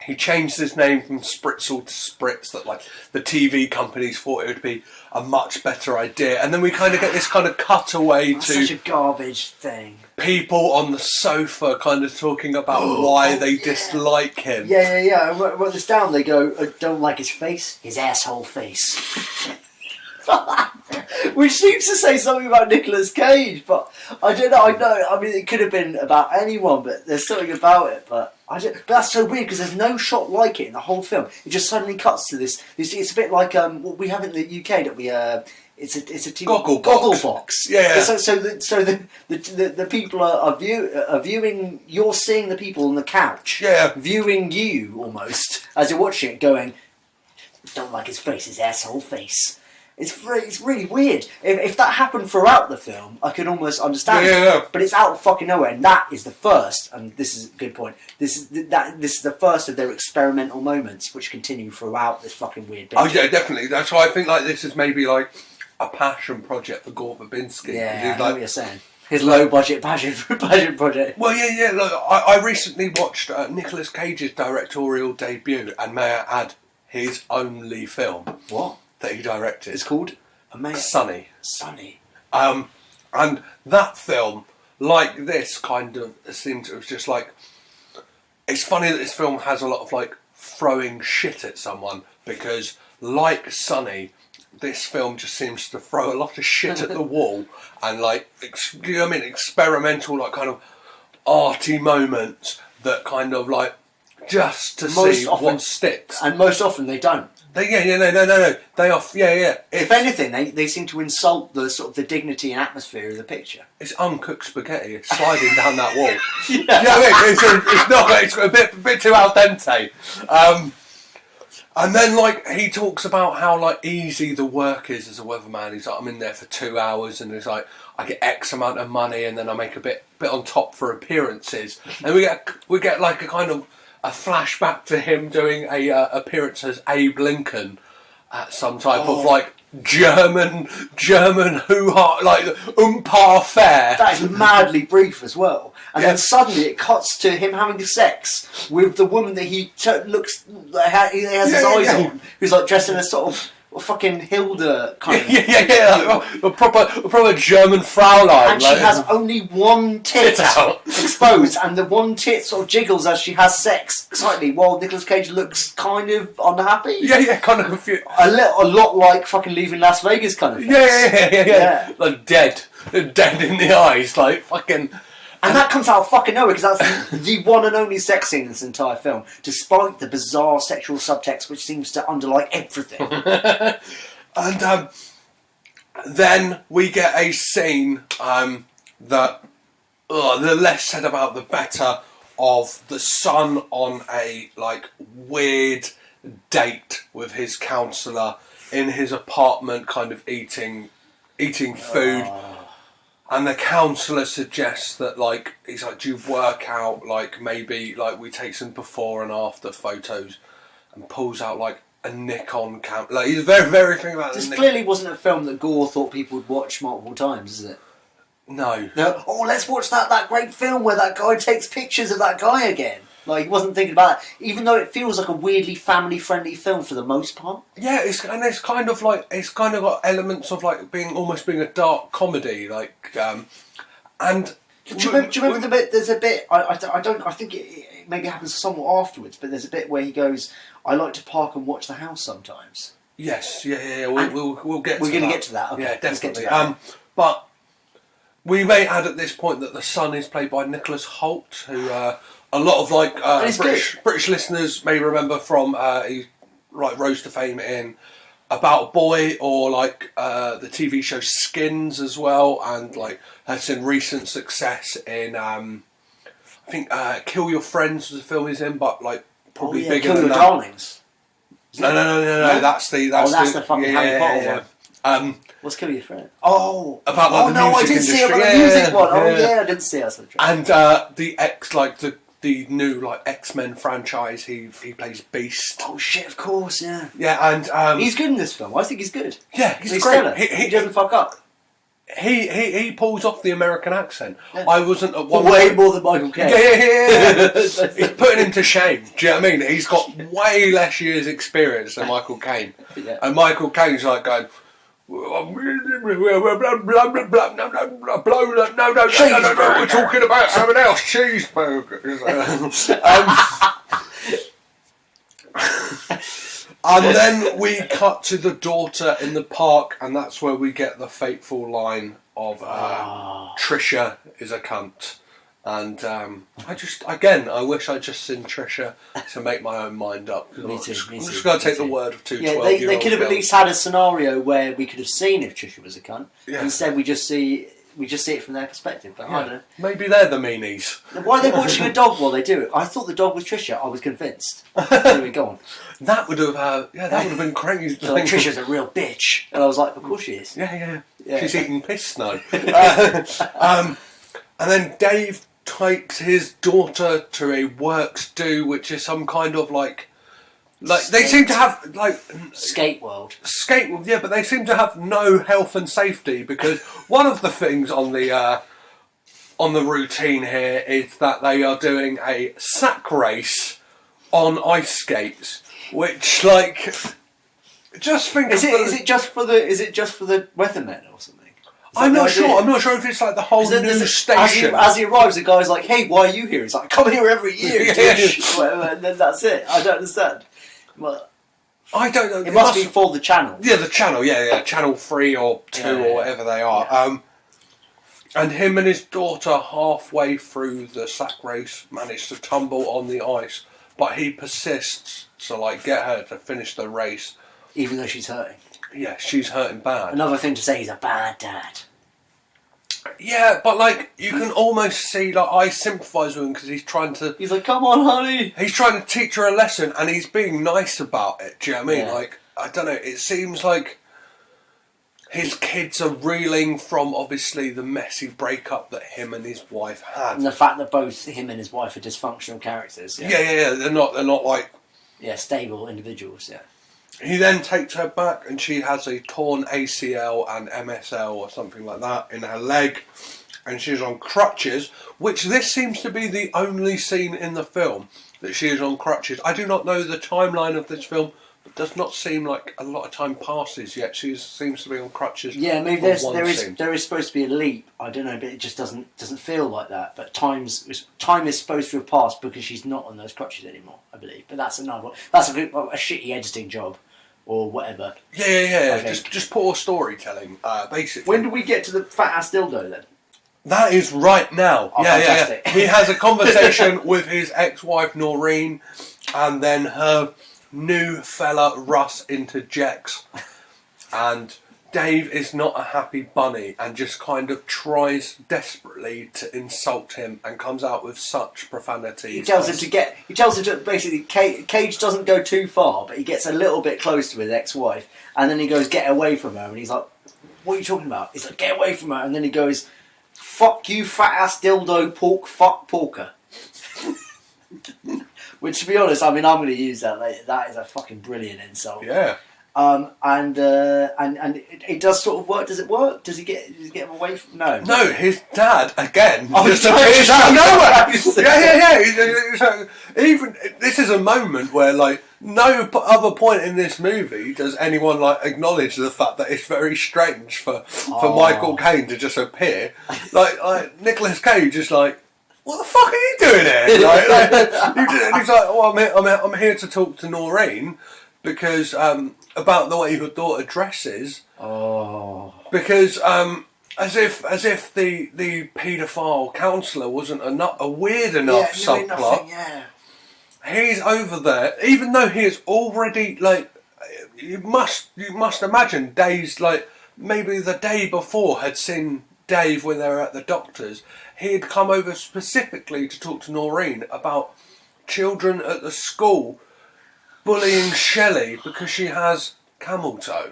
A: he changed his name from Spritzel to Spritz, that the TV companies thought it would be a much better idea. And then we kind of get this kind of cutaway to
B: such a garbage thing.
A: People on the sofa kind of talking about why they dislike him.
B: Yeah. I wrote this down. They go, I don't like his face, his asshole face. Which seems to say something about Nicolas Cage, but I don't know. I mean, it could have been about anyone, but there's something about it. But but that's so weird because there's no shot like it in the whole film. It just suddenly cuts to this. It's a bit like what we have in the UK that we it's a TV
A: goggle
B: box.
A: Yeah.
B: So the people are viewing. You're seeing the people on the couch.
A: Yeah.
B: Viewing you almost as you're watching it, going, "Don't like his face, his asshole face." It's really weird. If that happened throughout the film, I could almost understand it. But it's out of fucking nowhere, and that is the first. And this is a good point. This is the first of their experimental moments, which continue throughout this fucking weird bit.
A: Oh yeah, definitely. That's why I think this is maybe a passion project for Gore Verbinski.
B: Yeah, I know what you're saying. His low budget passion project.
A: Well, yeah. Look, I recently watched Nicolas Cage's directorial debut, and may I add, his only film.
B: What?
A: That he directed.
B: It's called
A: Sunny.
B: And
A: that film, like this, kind of seemed to was just it's funny that this film has a lot of like throwing shit at someone, because like Sonny, this film just seems to throw a lot of shit at the wall and like you know what I mean, experimental like kind of arty moments that kind of like just to see what sticks.
B: And most often they don't.
A: No. They are, yeah.
B: If anything, they seem to insult the sort of the dignity and atmosphere of the picture.
A: It's uncooked spaghetti. It's sliding down that wall. Yeah. You know what I mean? It's a bit too al dente. And then like he talks about how like easy the work is as a weatherman. He's like, I'm in there for 2 hours, and it's like I get X amount of money, and then I make a bit on top for appearances. And we get like a kind of a flashback to him doing a appearance as Abe Lincoln at some type of like German hoo-ha, like fair.
B: That is madly brief as well. And then suddenly it cuts to him having sex with the woman that he looks like he has his eyes on, who's like dressed in a sort of fucking Hilda kind of
A: like, a proper German Fraulein,
B: and she has only one tit exposed, and the one tit sort of jiggles as she has sex slightly, while Nicolas Cage looks kind of unhappy.
A: Kind of confused.
B: A lot like fucking Leaving Las Vegas kind of thing.
A: Yeah. Like dead in the eyes, like fucking.
B: And that comes out of fucking nowhere, because that's the one and only sex scene in this entire film, despite the bizarre sexual subtext which seems to underlie everything.
A: And then we get a scene that the less said about the better, of the son on a like weird date with his counsellor in his apartment, kind of eating food. And the counsellor suggests that, like, he's like, do you work out, like, maybe, like, we take some before and after photos, and pulls out, like, a Nikon camera. Like, he's very, very thinking about
B: this. This clearly wasn't a film that Gore thought people would watch multiple times, is it?
A: No.
B: Oh, let's watch that great film where that guy takes pictures of that guy again. Like, he wasn't thinking about it, even though it feels like a weirdly family-friendly film for the most part.
A: Yeah, it's kind of got elements of like being a dark comedy, like, and.
B: Do you remember the bit? There's a bit. I think it maybe happens somewhat afterwards, but there's a bit where he goes, "I like to park and watch the house sometimes."
A: Yes, yeah. We'll get.
B: We're going to get to that. Okay,
A: yeah, definitely.
B: That.
A: But we may add at this point that the son is played by Nicholas Hoult, who. A lot of like British listeners may remember from he rose to fame in About a Boy, or like the TV show Skins as well, and like has seen recent success in I think Kill Your Friends was a film he's in, but like probably bigger
B: Kill
A: than
B: Your
A: that.
B: Darlings.
A: No. That's the
B: fucking Harry Potter one. What's Kill Your Friend? Oh,
A: about like the music
B: I didn't
A: industry.
B: see it about the music one. Oh yeah, I didn't see it.
A: And the new like X-Men franchise, he plays Beast.
B: Oh shit! Of course, yeah.
A: Yeah, and
B: he's good in this film. I think he's good.
A: Yeah, he's great.
B: He doesn't fuck up.
A: He pulls off the American accent.
B: Yeah.
A: I wasn't at one
B: way more than Michael Caine.
A: Yeah. He's putting him to shame. Do you know what I mean? He's got way less years' experience than Michael Caine.
B: Yeah.
A: And Michael Caine's like going, no, we're talking about something else. Cheeseburgers. And then we cut to the daughter in the park, and that's where we get the fateful line of Trisha is a cunt. And I wish I'd just seen Trisha to make my own mind up.
B: Me too.
A: I'm just going to take the word of two 12-year-olds.
B: They could have at least had a scenario where we could have seen if Trisha was a cunt.
A: Yeah.
B: Instead, we just see it from their perspective. But I don't know.
A: Maybe they're the meanies.
B: Why are they watching a dog while they do it? I thought the dog was Trisha. I was convinced. Anyway, go on.
A: That would have been crazy.
B: So, like, Trisha's a real bitch, and I was like, of course she is.
A: Yeah. She's eating piss snow. And then Dave takes his daughter to a works do, which is some kind of like they seem to have like
B: skate world,
A: yeah, but they seem to have no health and safety, because one of the things on the routine here is that they are doing a sack race on ice skates, which like just think
B: is it just for the weathermen or something?
A: I'm not sure. I'm not sure if it's like the whole news station.
B: As he arrives, the guy's like, "Hey, why are you here?" He's like, "I come here every year, dish." Whatever, and then that's it. I don't understand. Well,
A: I don't know.
B: It must be for the channel.
A: Yeah, the channel. Yeah, Channel 3 or 2 or whatever they are.
B: Yeah.
A: And him and his daughter, halfway through the sack race, managed to tumble on the ice, but he persists to like get her to finish the race,
B: even though she's hurting.
A: Yeah, she's hurting bad.
B: Another thing to say, he's a bad dad.
A: Yeah, but like you can almost see, like I sympathise with him because he's trying to.
B: He's like, "Come on, honey."
A: He's trying to teach her a lesson, and he's being nice about it. Do you know what I mean?
B: Yeah.
A: Like I don't know. It seems like his kids are reeling from obviously the messy breakup that him and his wife had,
B: and the fact that both him and his wife are dysfunctional characters.
A: Yeah. They're not like
B: stable individuals. Yeah.
A: He then takes her back and she has a torn ACL and MSL or something like that in her leg, and she's on crutches, which this seems to be the only scene in the film that she is on crutches. I do not know the timeline of this film, but it does not seem like a lot of time passes yet. She seems to be on crutches.
B: Yeah, maybe there is supposed to be a leap. I don't know, but it just doesn't feel like that. But time is supposed to have passed because she's not on those crutches anymore, I believe. But that's another one. That's a shitty editing job. Or whatever.
A: Yeah. Just poor storytelling, basically.
B: When do we get to the fat ass dildo then?
A: That is right now.
B: Oh,
A: yeah. He has a conversation with his ex-wife Noreen, and then her new fella Russ interjects, and Dave is not a happy bunny and just kind of tries desperately to insult him and comes out with such profanity.
B: He tells him to basically, Cage doesn't go too far, but he gets a little bit close to his ex-wife, and then he goes, "Get away from her," and he's like, "What are you talking about?" He's like, "Get away from her," and then he goes, "Fuck you, fat ass dildo, pork, fuck porker." Which, to be honest, I mean, I'm going to use that later. That is a fucking brilliant insult.
A: Yeah.
B: And it does sort of work. Does it work? Does he get him away from? No.
A: His dad again
B: just
A: appears out of nowhere. Yeah. Even this is a moment where like no other point in this movie does anyone like acknowledge the fact that it's very strange for Michael Caine to just appear. Like Nicolas Cage is like, "What the fuck are you doing here?" He's like, "Oh, I'm here to talk to Noreen because about the way your daughter dresses."
B: Oh.
A: Because as if the paedophile counsellor wasn't a weird enough subplot. He's over there, even though he is already like. You must imagine Dave's like maybe the day before had seen Dave when they were at the doctor's. He had come over specifically to talk to Noreen about children at the school bullying Shelley because she has camel toe.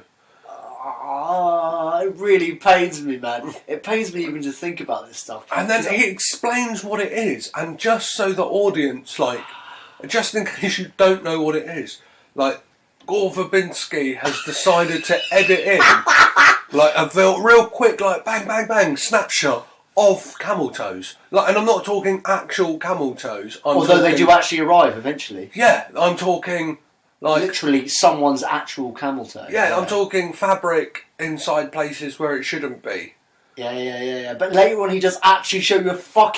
B: It really pains me, man. It pains me even to think about this stuff.
A: And then he explains what it is, and just so the audience, like, just in case you don't know what it is, like, Gore Verbinski has decided to edit in, like, a real quick, like, bang, bang, bang, snapshot of camel toes. Like, and I'm not talking actual camel toes.
B: Although they do actually arrive eventually.
A: Yeah, I'm talking like
B: literally someone's actual camel toe.
A: Yeah, I'm talking fabric inside places where it shouldn't be.
B: Yeah. But later on, he does actually show you an actual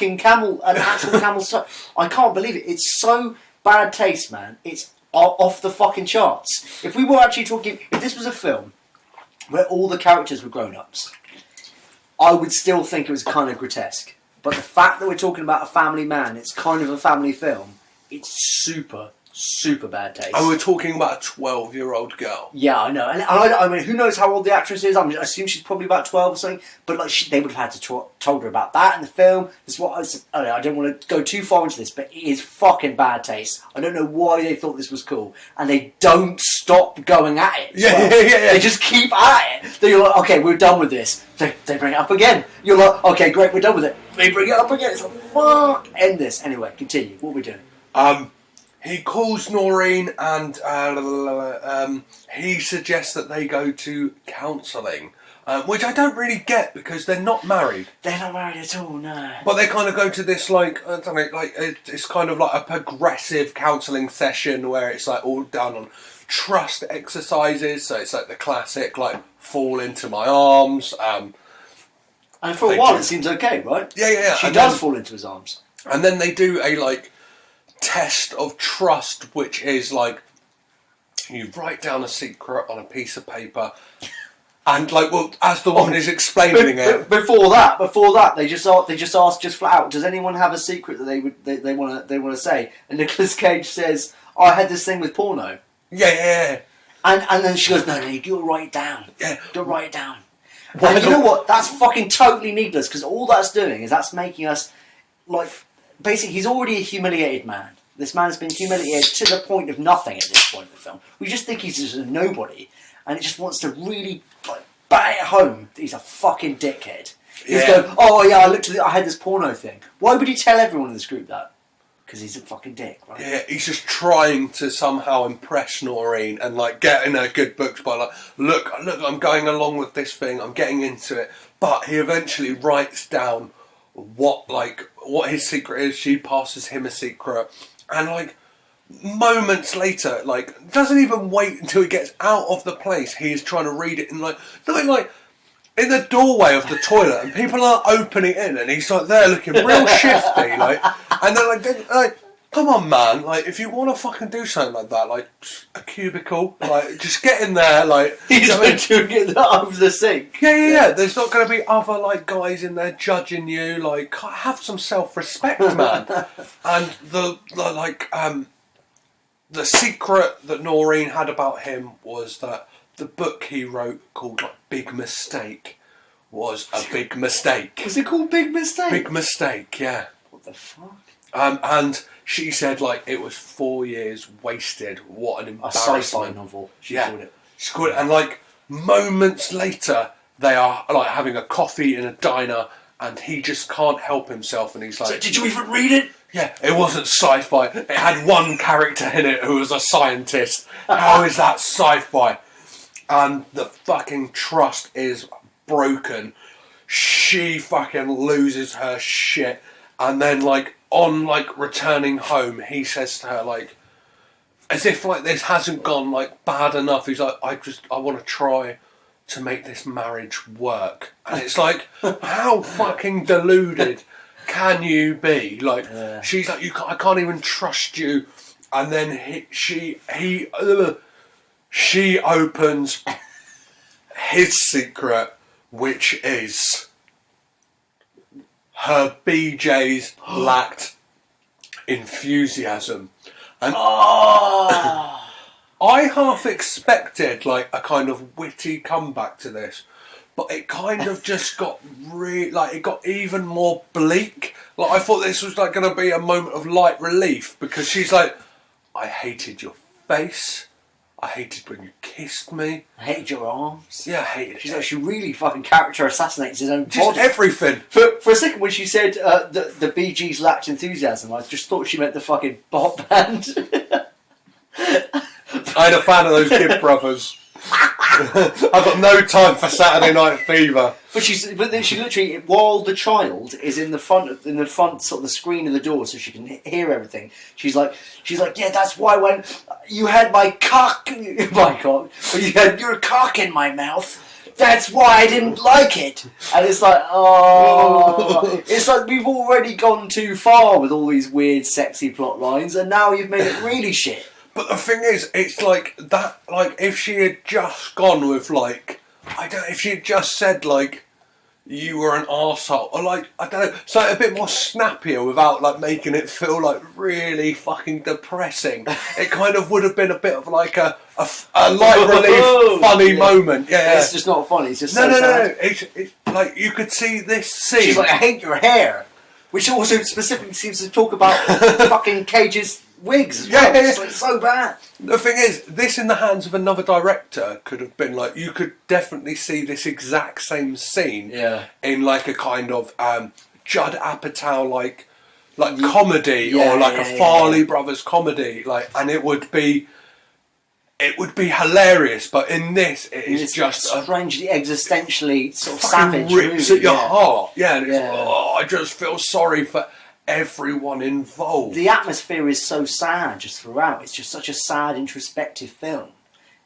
B: camel toe. I can't believe it. It's so bad taste, man. It's off the fucking charts. If we were actually talking, if this was a film where all the characters were grown-ups, I would still think it was kind of grotesque. But the fact that we're talking about a family man, it's kind of a family film, it's super, super bad taste.
A: And we're talking about a 12-year-old girl.
B: Yeah, I know. And I mean, who knows how old the actress is? I assume she's probably about 12 or something. But like, they would have had to told her about that in the film. This is what I don't want to go too far into this, but it is fucking bad taste. I don't know why they thought this was cool, and they don't stop going at it.
A: Yeah.
B: They just keep at it. They're like, okay, we're done with this. They bring it up again. You're like, okay, great, we're done with it. They bring it up again. It's like, fuck. End this. Anyway, continue. What are we doing?
A: He calls Noreen and he suggests that they go to counselling, which I don't really get because they're not married.
B: They're not married at all, no.
A: But they kind of go to this it's kind of like a progressive counselling session where it's like all done on trust exercises. So it's like the classic like fall into my arms,
B: And for a while it seems okay, right?
A: Yeah.
B: She does fall into his arms.
A: And then they do a like test of trust, which is like you write down a secret on a piece of paper, and like, well, as the woman is explaining it.
B: Before that, they just ask flat out, does anyone have a secret that they want to say? And Nicolas Cage says, oh, I had this thing with porno.
A: Yeah.
B: And then she goes, no, you gotta write it down.
A: Yeah.
B: Gotta write it down. And you know what? That's fucking totally needless, because all that's doing is that's making us, like, basically, he's already a humiliated man. This man has been humiliated to the point of nothing at this point in the film. We just think he's just a nobody, and it just wants to really like, bang it home that he's a fucking dickhead. He's going, oh yeah, I had this porno thing. Why would he tell everyone in this group that? Because he's a fucking dick, right?
A: Yeah, he's just trying to somehow impress Noreen and like get in her good books by like, look, I'm going along with this thing, I'm getting into it. But he eventually writes down what his secret is. She passes him a secret, and like moments later, like doesn't even wait until he gets out of the place. He is trying to read it in like in the doorway of the toilet, and people are opening in, and he's like there looking real shifty, like, and they're like, come on, man, like if you want to fucking do something like that, like a cubicle, like just get in there, like
B: he's doing it over the sink.
A: Yeah. There's not going to be other like guys in there judging you. Like, have some self-respect, man. And the secret that Noreen had about him was that the book he wrote called like Big Mistake was a big mistake.
B: Was it called Big Mistake?
A: Big Mistake, yeah.
B: What the fuck?
A: And she said like it was 4 years wasted. What an embarrassment.
B: A sci-fi novel. She called it.
A: She called it, and like moments later, they are like having a coffee in a diner, and he just can't help himself, and he's like,
B: so did you even read it?
A: Yeah, it wasn't sci-fi. It had one character in it who was a scientist. How is that sci-fi? And the fucking trust is broken. She fucking loses her shit. And then, like, on, like, returning home, he says to her, like, as if, like, this hasn't gone, like, bad enough. He's like, I want to try to make this marriage work. And it's like, how fucking deluded can you be? Like, she's like, I can't even trust you. And then she opens his secret, which is her BJs lacked enthusiasm. And I half expected like a kind of witty comeback to this, but it kind of just got it got even more bleak. Like, I thought this was like going to be a moment of light relief, because she's like, I hated your face. I hated when you kissed me.
B: I hated your arms.
A: Yeah, I hated it.
B: She's like, she really fucking character assassinates his own
A: just
B: body.
A: everything.
B: For a second, when she said the Bee Gees lacked enthusiasm, I just thought she meant the fucking bop band.
A: I ain't a fan of those Kid Brothers. I've got no time for Saturday Night Fever.
B: But then she literally, while the child is in the front sort of the screen of the door, so she can hear everything. She's like, yeah, that's why when you had my cock, when you had your cock in my mouth, that's why I didn't like it. And it's like, oh, it's like we've already gone too far with all these weird, sexy plot lines, and now you've made it really shit.
A: But the thing is, it's like that. Like, if she had just gone with like, if she had just said like, you were an arsehole, or like, I don't know, so a bit more snappier without like making it feel like really fucking depressing. It kind of would have been a bit of like a light relief, funny moment. Yeah,
B: it's just not funny. It's just
A: no.
B: sad.
A: It's like you could see this scene.
B: She's like, I hate your hair, which also specifically seems to talk about fucking Cage's wigs as well. It's like so bad.
A: The thing is, this in the hands of another director could have been like, you could definitely see this exact same scene in like a kind of Judd Apatow like comedy, or like a Farley Brothers comedy, like, and it would be hilarious. But in this, it's just
B: strangely existentially sort of savage,
A: rips at your heart. And it's I just feel sorry for everyone involved.
B: The atmosphere is so sad just throughout. It's just such a sad, introspective film.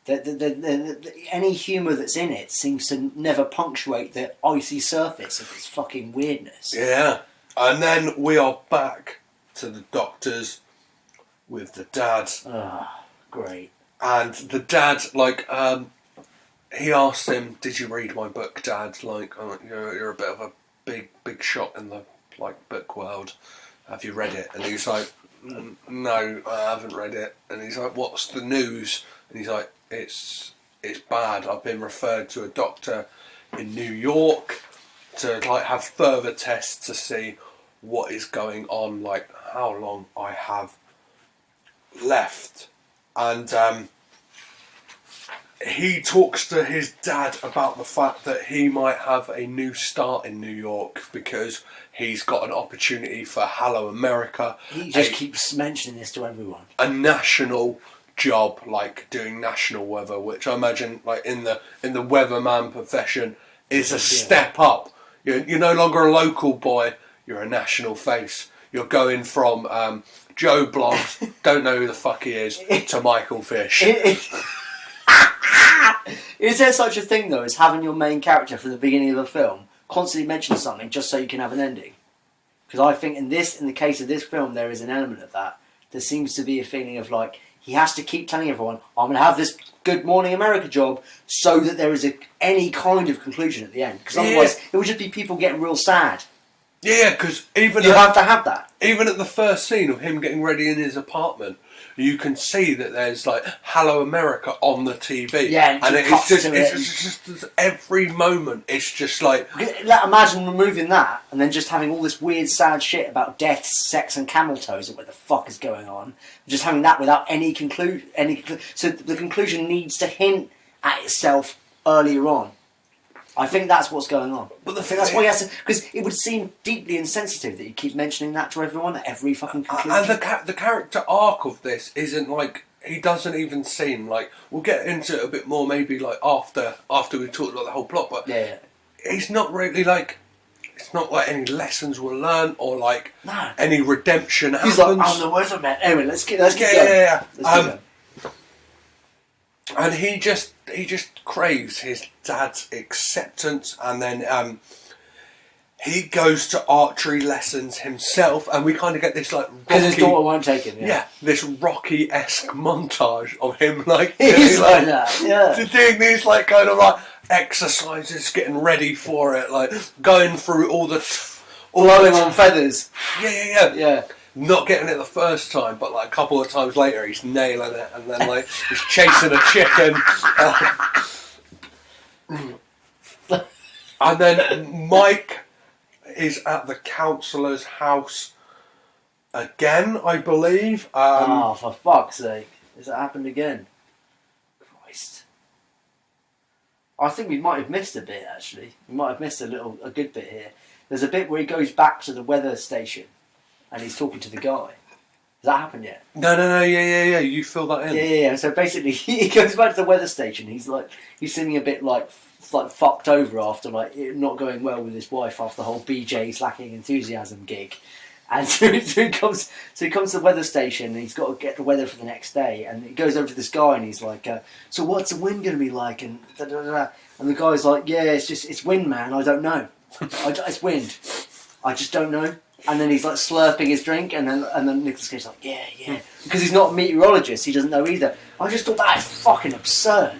B: Any humour that's in it seems to never punctuate the icy surface of its fucking weirdness.
A: Yeah. And then we are back to the doctors with the dad.
B: Great.
A: And the dad, like, he asks him, "Did you read my book, Dad? Like, you're a bit of a big shot in the, like, book world. Have you read it?" And he's like, "No, I haven't read it." And he's like, "What's the news?" And he's like, It's bad. I've been referred to a doctor in New York to, like, have further tests to see what is going on, like, how long I have left." And he talks to his dad about the fact that he might have a new start in New York because he's got an opportunity for Hello America.
B: He just keeps mentioning this to everyone. A
A: national job, like doing national weather, which I imagine, like, in the weatherman profession is a step up. You're no longer a local boy, you're a national face. You're going from Joe Blogs, don't know who the fuck he is, to Michael Fish.
B: Is there such a thing, though, as having your main character from the beginning of the film constantly mention something just so you can have an ending? Because I think in the case of this film, there is an element of that. There seems to be a feeling of, like, he has to keep telling everyone, "I'm going to have this Good Morning America job," so that there is any kind of conclusion at the end. Because otherwise, it would just be people getting real sad.
A: Yeah, because you
B: have to have that.
A: Even at the first scene of him getting ready in his apartment, you can see that there's, like, Hello America on the TV.
B: Yeah, and it's
A: just every moment. It's just like,
B: imagine removing that and then just having all this weird, sad shit about death, sex, and camel toes, and what the fuck is going on. Just having that without any conclusion. So the conclusion needs to hint at itself earlier on. I think that's what's going on. But that's why he has to, because it would seem deeply insensitive that you keep mentioning that to everyone at every fucking conclusion.
A: And the character arc of this isn't, like, he doesn't even seem like, we'll get into it a bit more maybe, like, after we talked about the whole plot, but he's not really, like, it's not like any lessons were learned or, like, any redemption happens.
B: He's like, "I'm the weatherman." Anyway, let's get going.
A: Yeah. And he just craves his dad's acceptance, and then he goes to archery lessons himself, and we kind of get this, like,
B: because his daughter won't take him. Yeah,
A: this Rocky-esque montage of him, like,
B: he's like that. Yeah,
A: doing these, like, kind of, like, exercises, getting ready for it, like going through all
B: blowing on feathers.
A: Yeah. Not getting it the first time, but, like, a couple of times later, he's nailing it, and then, like, he's chasing a chicken. And then Mike is at the counsellor's house again, I believe.
B: For fuck's sake. Has that happened again? Christ. I think we might have missed a bit, actually. We might have missed a good bit here. There's a bit where he goes back to the weather station and he's talking to the guy. Has that happened yet?
A: No, yeah. You fill that in.
B: Yeah. So basically, he goes back to the weather station. He's seeming a bit like fucked over after, like, not going well with his wife after the whole BJ's lacking enthusiasm gig. And so he comes to the weather station and he's got to get the weather for the next day. And he goes over to this guy and he's like, "So what's the wind going to be like?" And and the guy's like, "Yeah, it's wind, man. I don't know. It's wind. I just don't know." And then he's, like, slurping his drink, and then Nicolas Cage's like, yeah, because he's not a meteorologist, he doesn't know either. I just thought that is fucking absurd.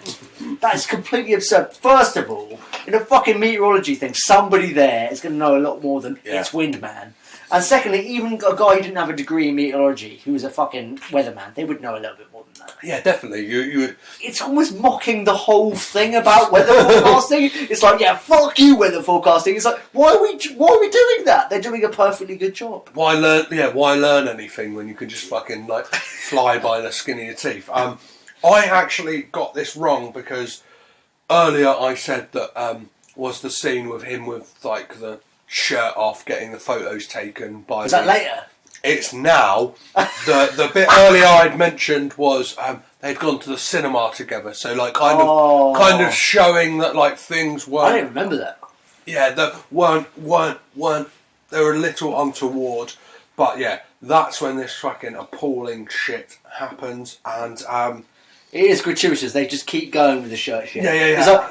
B: That is completely absurd. First of all, in a fucking meteorology thing, somebody there is going to know a lot more than it's wind, man. And secondly, even a guy who didn't have a degree in meteorology, who was a fucking weatherman, they would know a little bit more than that.
A: Yeah, definitely. You would.
B: It's almost mocking the whole thing about weather forecasting. It's like, yeah, fuck you, weather forecasting. It's like, why are we doing that? They're doing a perfectly good job.
A: Why learn anything when you can just fucking, like, fly by the skin of your teeth? I actually got this wrong because earlier I said that was the scene with him with, like, the shirt off, getting the photos taken by.
B: Was that later?
A: It's now. The bit earlier I'd mentioned was they'd gone to the cinema together, so, like, kind of showing that, like, things weren't.
B: I didn't remember that.
A: Yeah, that weren't. They were a little untoward, but yeah, that's when this fucking appalling shit happens, and
B: It is gratuitous. They just keep going with the shirt shit.
A: Yeah.
B: So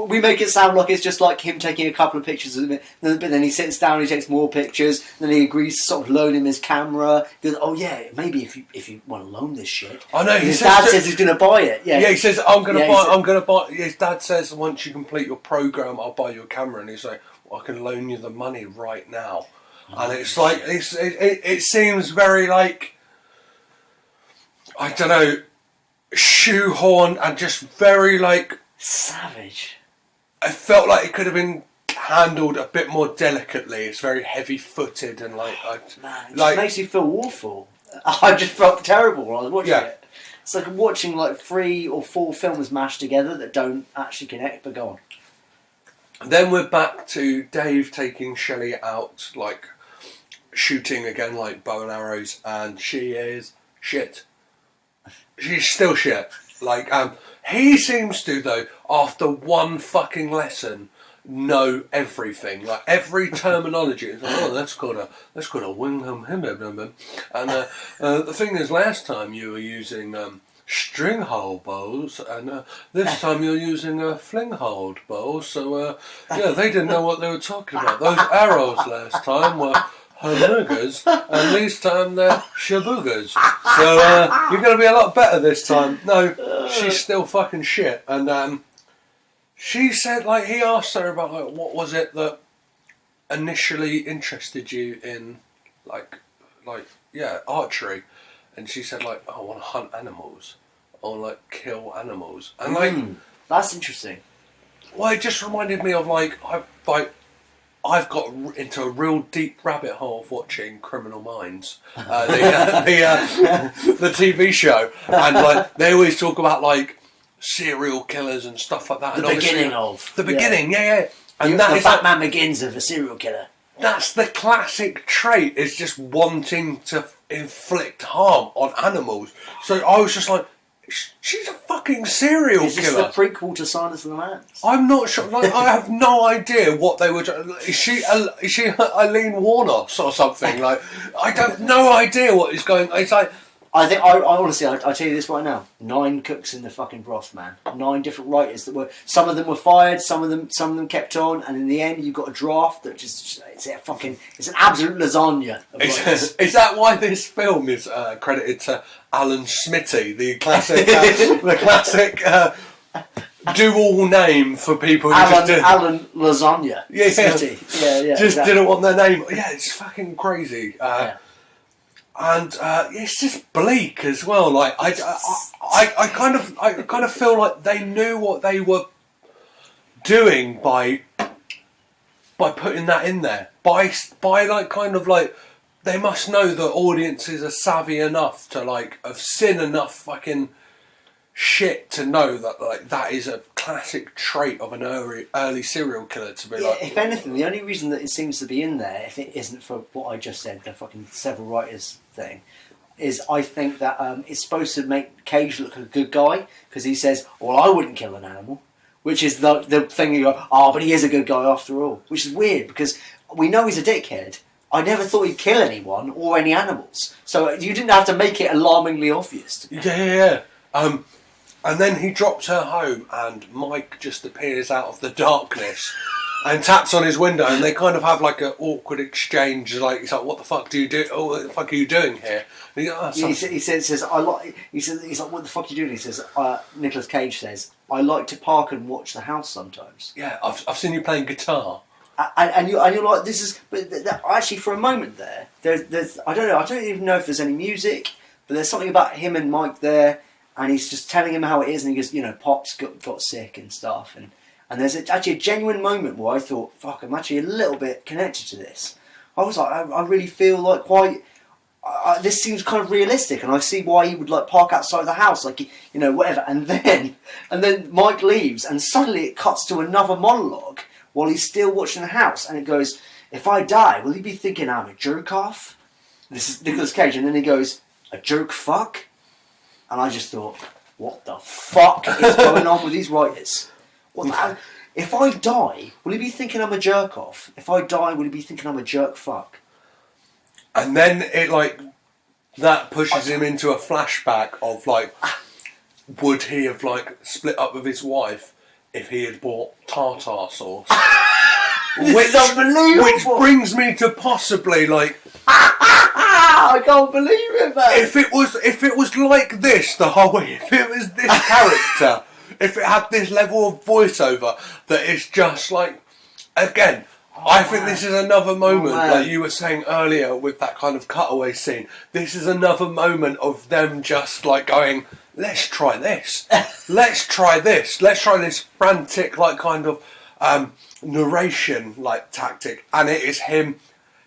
B: we make it sound like it's just like him taking a couple of pictures of it, but then he sits down, he takes more pictures, then he agrees to sort of loan him his camera. He goes, "Oh yeah, maybe if you want to loan this shit."
A: I know.
B: His dad says he's going to buy it. Yeah,
A: he says, "I'm going to buy." His dad says, "Once you complete your program, I'll buy you a camera." And he's like, well, "I can loan you the money right now." And it's like it seems very like, I don't know, shoehorned and just very like
B: savage.
A: I felt like it could have been handled a bit more delicately. It's very heavy-footed and like,
B: man, it just makes you feel awful. I just felt terrible when I was watching it. It's like watching like 3 or 4 films mashed together that don't actually connect. But go on.
A: Then we're back to Dave taking Shelley out, like shooting again, like bow and arrows, and she is shit. She's still shit. Like, he seems to, though, after one fucking lesson, know everything. Like, every terminology. It's like, oh, that's called a Wingham him. And the thing is, last time you were using string hole bows, and this time you're using a fling hold bow. So, yeah, they didn't know what they were talking about. Those arrows last time were hamugas, and this time they're shabugas. So you're going to be a lot better this time. No, she's still fucking shit. And she said, like, he asked her about, like, what was it that initially interested you in, like, yeah, archery. And she said, like, oh, I want to hunt animals. I want to, like, kill animals. And, like...
B: that's interesting.
A: Well, it just reminded me of, like, I've got into a real deep rabbit hole of watching Criminal Minds, the TV show, and like they always talk about like serial killers and stuff like that.
B: The
A: beginning, yeah. And
B: that is Batman Begins of a serial killer.
A: That's the classic trait, is just wanting to inflict harm on animals. So I was just like, she's a fucking serial killer. Is this
B: the prequel to Silence of the Lambs?
A: I'm not sure. Like, I have no idea what they were doing. Is she Eileen Warnos or something? Like, I have no idea what is going. It's like,
B: I think I honestly, I tell you this right now: 9 cooks in the fucking broth, man. 9 different writers that were. Some of them were fired. Some of them kept on, and in the end, you got a draft that just it's an absolute lasagna.
A: Is that why this film is credited to Alan Smitty, the classic, do-all name for people who
B: Alan Lasagna.
A: Yeah,
B: Smitty. Yeah.
A: Just exactly. Didn't want their name. Yeah, it's fucking crazy. And it's just bleak as well. Like I kind of feel like they knew what they were doing by putting that in there. By like kind of like they must know that audiences are savvy enough to like have seen enough fucking shit to know that like that is a classic trait of an early serial killer to be like.
B: If anything, the only reason that it seems to be in there, if it isn't for what I just said, the fucking several writers thing, is I think that it's supposed to make Cage look like a good guy because he says, "Well, I wouldn't kill an animal," which is the thing you go, "Oh, but he is a good guy after all," which is weird because we know he's a dickhead. I never thought he'd kill anyone or any animals, so you didn't have to make it alarmingly obvious to me.
A: Yeah. And then he drops her home, and Mike just appears out of the darkness and taps on his window, and they kind of have like an awkward exchange. Like he's like, "What the fuck do you do? Oh, what the fuck are you doing here?" And he
B: says, "I like." He's like, "What the fuck are you doing?" He says, "Nicolas Cage says, I like to park and watch the house sometimes."
A: Yeah, I've seen you playing guitar.
B: And you're like, this is, but actually for a moment there's I don't know, I don't even know if there's any music, but there's something about him and Mike there. And he's just telling him how it is, and he goes, Pop's got sick and stuff. And there's actually a genuine moment where I thought, fuck, I'm actually a little bit connected to this. I was like, I really feel like this seems kind of realistic, and I see why he would like park outside the house, like, whatever. And then Mike leaves, and suddenly it cuts to another monologue while he's still watching the house, and it goes, "If I die, will he be thinking I'm a jerk off?" This is Nicolas Cage, and then he goes, "A jerk fuck?" And I just thought, what the fuck is going on with these writers? If I die, will he be thinking I'm a jerk off? If I die, will he be thinking I'm a jerk fuck?
A: And then it like that pushes him into a flashback of like
C: would he have like split up with his wife if he had bought tartar sauce?
B: Which unbelievable.
C: Which brings me to possibly like.
B: I can't believe it, man.
C: If it was like this the whole way, if it was this character, if it had this level of voiceover that it's just like, again, I think this is another moment, like you were saying earlier with that kind of cutaway scene. This is another moment of them just like going, let's try this, let's try this, let's try this frantic like kind of narration like tactic, and it is him.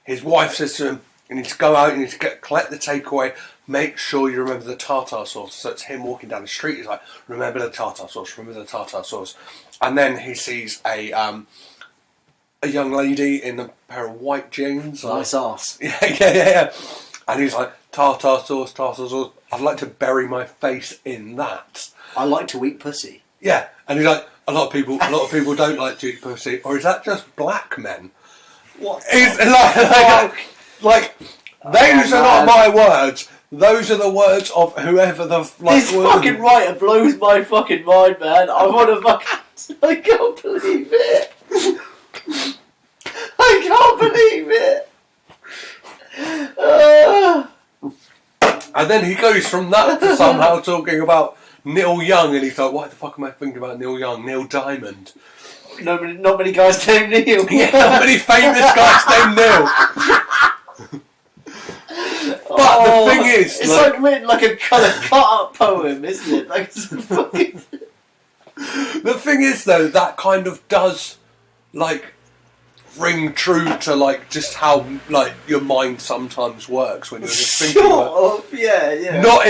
C: His wife says to him, "You need to go out, you need to collect the takeaway, make sure you remember the tartar sauce." So it's him walking down the street, he's like, remember the tartar sauce, remember the tartar sauce. And then he sees a young lady in a pair of white jeans.
B: Nice ass.
C: Yeah. And he's like, tartar sauce, I'd like to bury my face in that.
B: I like to eat pussy.
C: Yeah, and he's like, a lot of people don't like to eat pussy, or is that just black men?
B: What?
C: It's like those are not my words. Those are the words of whoever the
B: This fucking writer blows my fucking mind, man. I want to fucking. I can't believe it. I can't believe it.
C: And then he goes from that to somehow talking about Neil Young, and he's like, "Why the fuck am I thinking about Neil Young? Neil Diamond."
B: Not many guys named Neil.
C: Yeah, not many famous guys named Neil. But the thing is,
B: it's like written like a cut-up poem, isn't it? Like it's fucking.
C: The thing is, though, that kind of does like ring true to like just how like your mind sometimes works when you're just thinking about it.
B: Yeah.
C: Not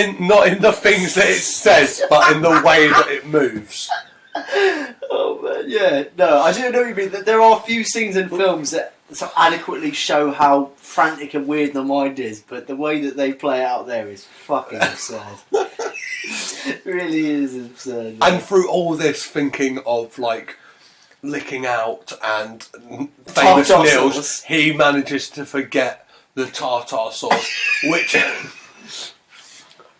C: in the things that it says, but in the way that it moves.
B: Oh man, yeah. No, I do know what you mean. There are a few scenes in films that so adequately show how frantic and weird the mind is, but the way that they play it out there is fucking absurd. It really is absurd.
C: And through all this thinking of like licking out and famous
B: Tartar
C: meals,
B: sauce.
C: he manages to forget the tartar sauce, which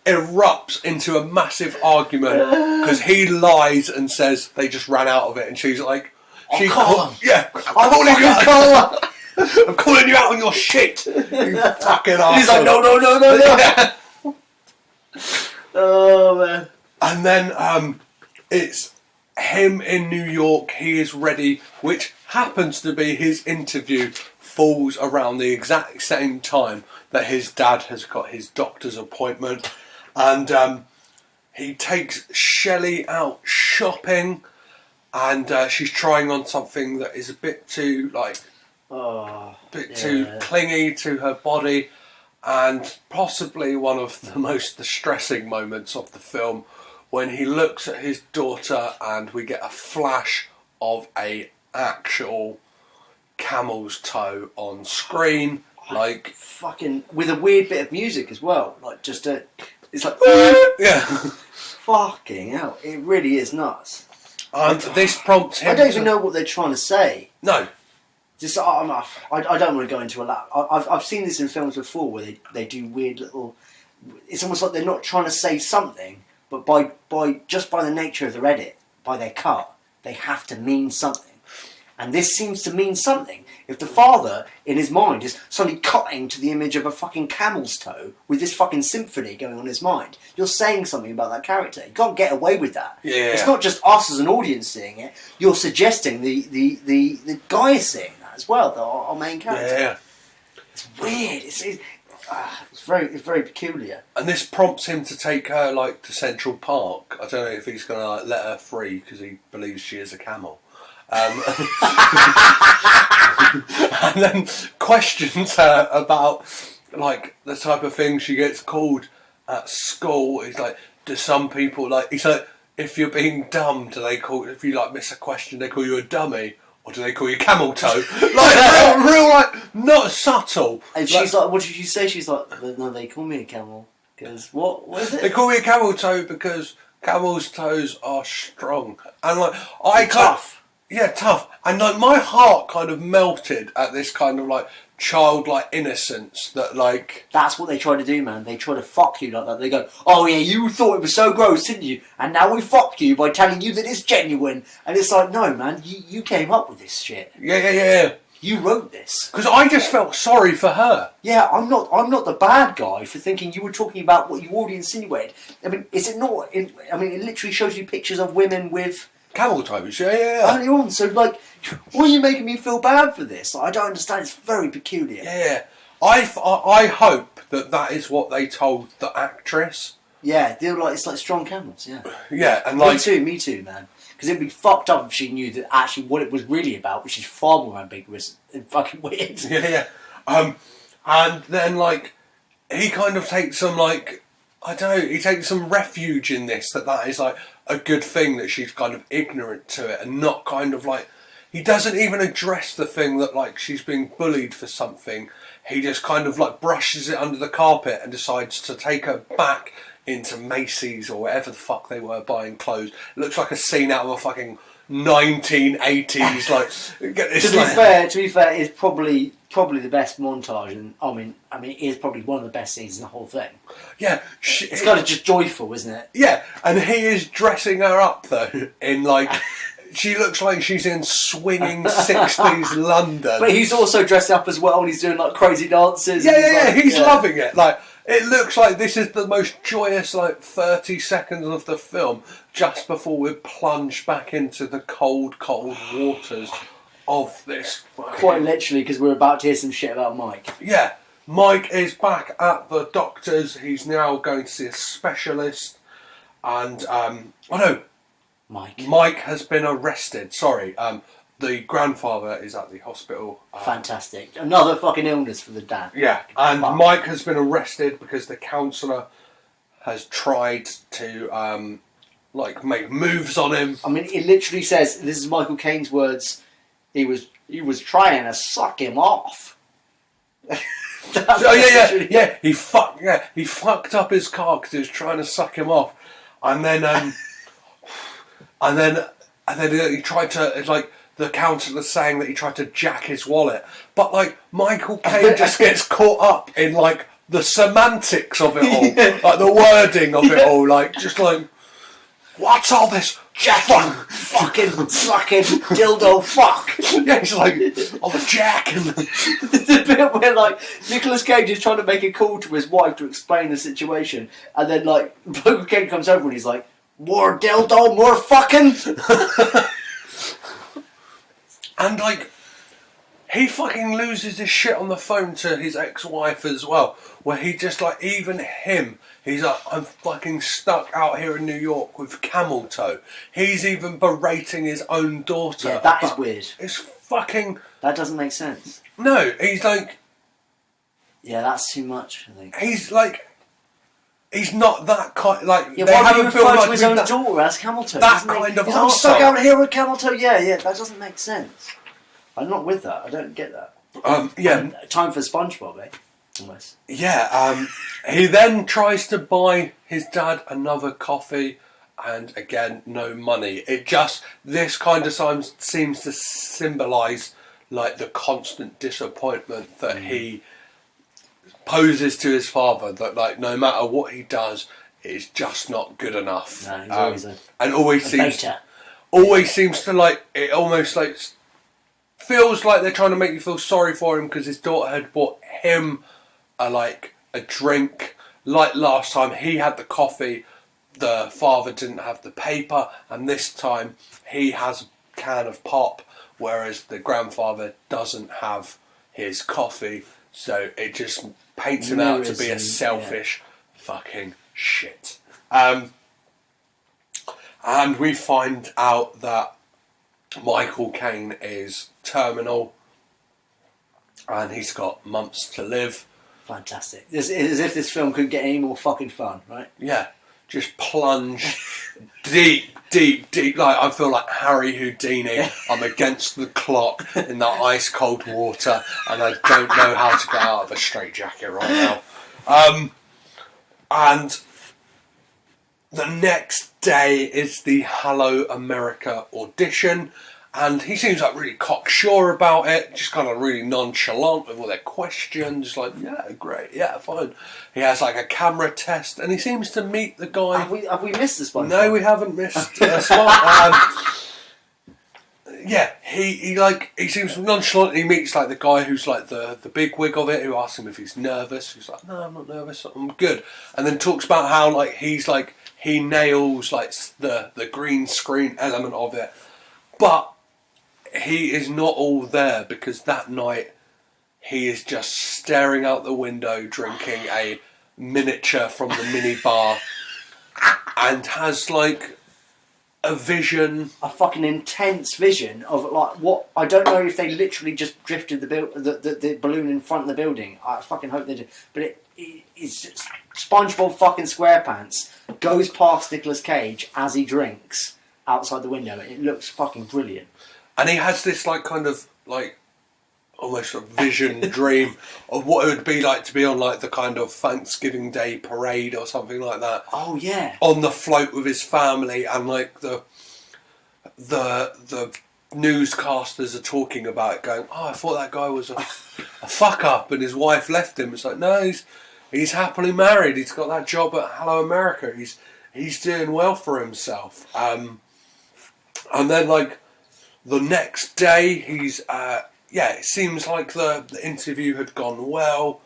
C: erupts into a massive argument because he lies and says they just ran out of it, and she's like, I'm calling you out. I'm calling you out on your shit, you fucking arsehole.
B: He's like, no. Oh man.
C: And then it's him in New York. He is ready, which happens to be his interview falls around the exact same time that his dad has got his doctor's appointment, and he takes Shelley out shopping, and she's trying on something that is a bit too too clingy to her body, and possibly one of the most distressing moments of the film when he looks at his daughter and we get a flash of a actual camel's toe on screen, like
B: fucking with a weird bit of music as well, like just a, it's like
C: yeah,
B: fucking hell, it really is nuts.
C: And this prompts him.
B: I don't even know what they're trying to say.
C: No.
B: Just I don't want to go into a lot. I've seen this in films before where they do weird little. It's almost like they're not trying to say something, but by the nature of their edit, by their cut, they have to mean something. And this seems to mean something. If the father, in his mind, is suddenly cutting to the image of a fucking camel's toe with this fucking symphony going on in his mind, you're saying something about that character. You can't get away with that.
C: Yeah.
B: It's not just us as an audience seeing it. You're suggesting the guy is seeing that as well, our main character.
C: Yeah.
B: It's weird. It's very peculiar.
C: And this prompts him to take her like to Central Park. I don't know if he's going to like let her free because he believes she is a camel. And then questions her about like the type of thing she gets called at school. He's like, do some people like? He's like, if you're being dumb, do they call? If you like miss a question, they call you a dummy, or do they call you camel toe? Like real like not subtle.
B: And she's like, what did you say? She's like, no, they call me a camel because what is it?
C: They call me a camel toe because camels' toes are strong and like I can't.
B: Tough.
C: Yeah, tough. And like my heart kind of melted at this kind of like childlike innocence that like...
B: That's what they try to do, man. They try to fuck you like that. They go, oh yeah, you thought it was so gross, didn't you? And now we fucked you by telling you that it's genuine. And it's like, no, man, you came up with this shit.
C: Yeah.
B: You wrote this.
C: Because I just felt sorry for her.
B: Yeah, I'm not the bad guy for thinking you were talking about what you already insinuated. I mean, is it not? It literally shows you pictures of women with
C: camel toes. Yeah.
B: early on. So, like, why are you making me feel bad for this? Like, I don't understand. It's very peculiar.
C: Yeah. I hope that is what they told the actress.
B: Yeah, they were like, it's like strong camels. Yeah.
C: Yeah, and like
B: me too, man. Because it'd be fucked up if she knew that actually what it was really about, which is far more ambiguous and fucking weird.
C: Yeah. And then like he kind of takes some like I don't know. He takes some refuge in this that is like a good thing that she's kind of ignorant to it and not kind of like he doesn't even address the thing that like she's being bullied for something. He just kind of like brushes it under the carpet and decides to take her back into Macy's or whatever the fuck they were buying clothes. It looks like a scene out of a fucking 1980s. Like,
B: to be fair, it's probably the best montage, and I mean, it is probably one of the best scenes in the whole thing.
C: Yeah,
B: it's kind of just joyful, isn't it?
C: Yeah, and he is dressing her up though in like. She looks like she's in swinging 60s London.
B: But he's also dressed up as well, and he's doing like crazy dances.
C: He's loving it. Like it looks like this is the most joyous like 30 seconds of the film, just before we plunge back into the cold waters of this.
B: Quite literally, because we're about to hear some shit about Mike.
C: Yeah, Mike is back at the doctor's. He's now going to see a specialist, and Mike has been arrested. Sorry, the grandfather is at the hospital.
B: Fantastic. Another fucking illness for the dad.
C: Yeah, and Mike has been arrested because the counsellor has tried to make moves on him. I mean,
B: it literally says, this is Michael Caine's words, he was trying to suck him off.
C: He fucked up his car because he was trying to suck him off, and then and then he tried to like the counsellor saying that he tried to jack his wallet, but like Michael Caine just gets caught up in like the semantics of it all, like the wording of it all, like just like what's all this
B: jacking, fucking, sucking, dildo, fuck.
C: Yeah, he's like oh the jack and
B: the bit where like Nicolas Cage is trying to make a call to his wife to explain the situation, and then like Michael Caine comes over and he's like, more dildo, more fucking.
C: And like he fucking loses his shit on the phone to his ex-wife as well, where he just like, even him, he's like, I'm fucking stuck out here in New York with camel toe. He's even berating his own daughter.
B: Yeah, that is weird.
C: It's fucking...
B: That doesn't make sense.
C: No, he's like...
B: Yeah, that's too much, I think.
C: He's like... He's not that kind... Like,
B: yeah, why would he refer to his own daughter as camel toe?
C: That kind of...
B: I'm stuck out here with camel toe. Yeah, that doesn't make sense. I'm not with that. I don't get that.
C: Yeah.
B: Time for SpongeBob, eh? Almost.
C: Yeah. He then tries to buy his dad another coffee, and again, no money. It just, this kind of seems to symbolise like the constant disappointment that he poses to his father. That like no matter what he does, it's just not good enough.
B: No, he's always
C: and always seems to like it. Almost like feels like they're trying to make you feel sorry for him because his daughter had bought him a drink. Like last time, he had the coffee. The father didn't have the paper, and this time he has a can of pop, whereas the grandfather doesn't have his coffee. So it just paints him out to be a selfish fucking shit. And we find out that Michael Caine is terminal, and he's got months to live.
B: Fantastic. It's as if this film couldn't get any more fucking fun, right?
C: Yeah. Just plunge deep. Like I feel like Harry Houdini. I'm against the clock in that ice cold water, and I don't know how to get out of a straitjacket right now. And the next day is the Hello America audition, And he seems like really cocksure about it, just kind of really nonchalant with all their questions. Like, yeah, great, yeah, fine. He has like a camera test, and he seems to meet the guy.
B: Have we missed this one?
C: No, we haven't missed a spot. Yeah, he seems nonchalant. He meets like the guy who's like the big wig of it, who asks him if he's nervous. He's like, no, I'm not nervous. I'm good. And then talks about how like he nails like the green screen element of it, but he is not all there because that night he is just staring out the window, drinking a miniature from the mini bar, and has like a vision,
B: a fucking intense vision of like what I don't know if they literally just drifted the balloon in front of the building. I fucking hope they did, but it's just SpongeBob fucking SquarePants goes past Nicolas Cage as he drinks outside the window. It looks fucking brilliant,
C: and he has this like kind of like almost a vision dream of what it would be like to be on like the kind of Thanksgiving Day parade or something like that.
B: Oh yeah.
C: On the float with his family, and like the newscasters are talking about it, going, "Oh, I thought that guy was a fuck up, and his wife left him." It's like, no, he's happily married. He's got that job at Hello America. He's doing well for himself. And then like the next day, he's it seems like the interview had gone well,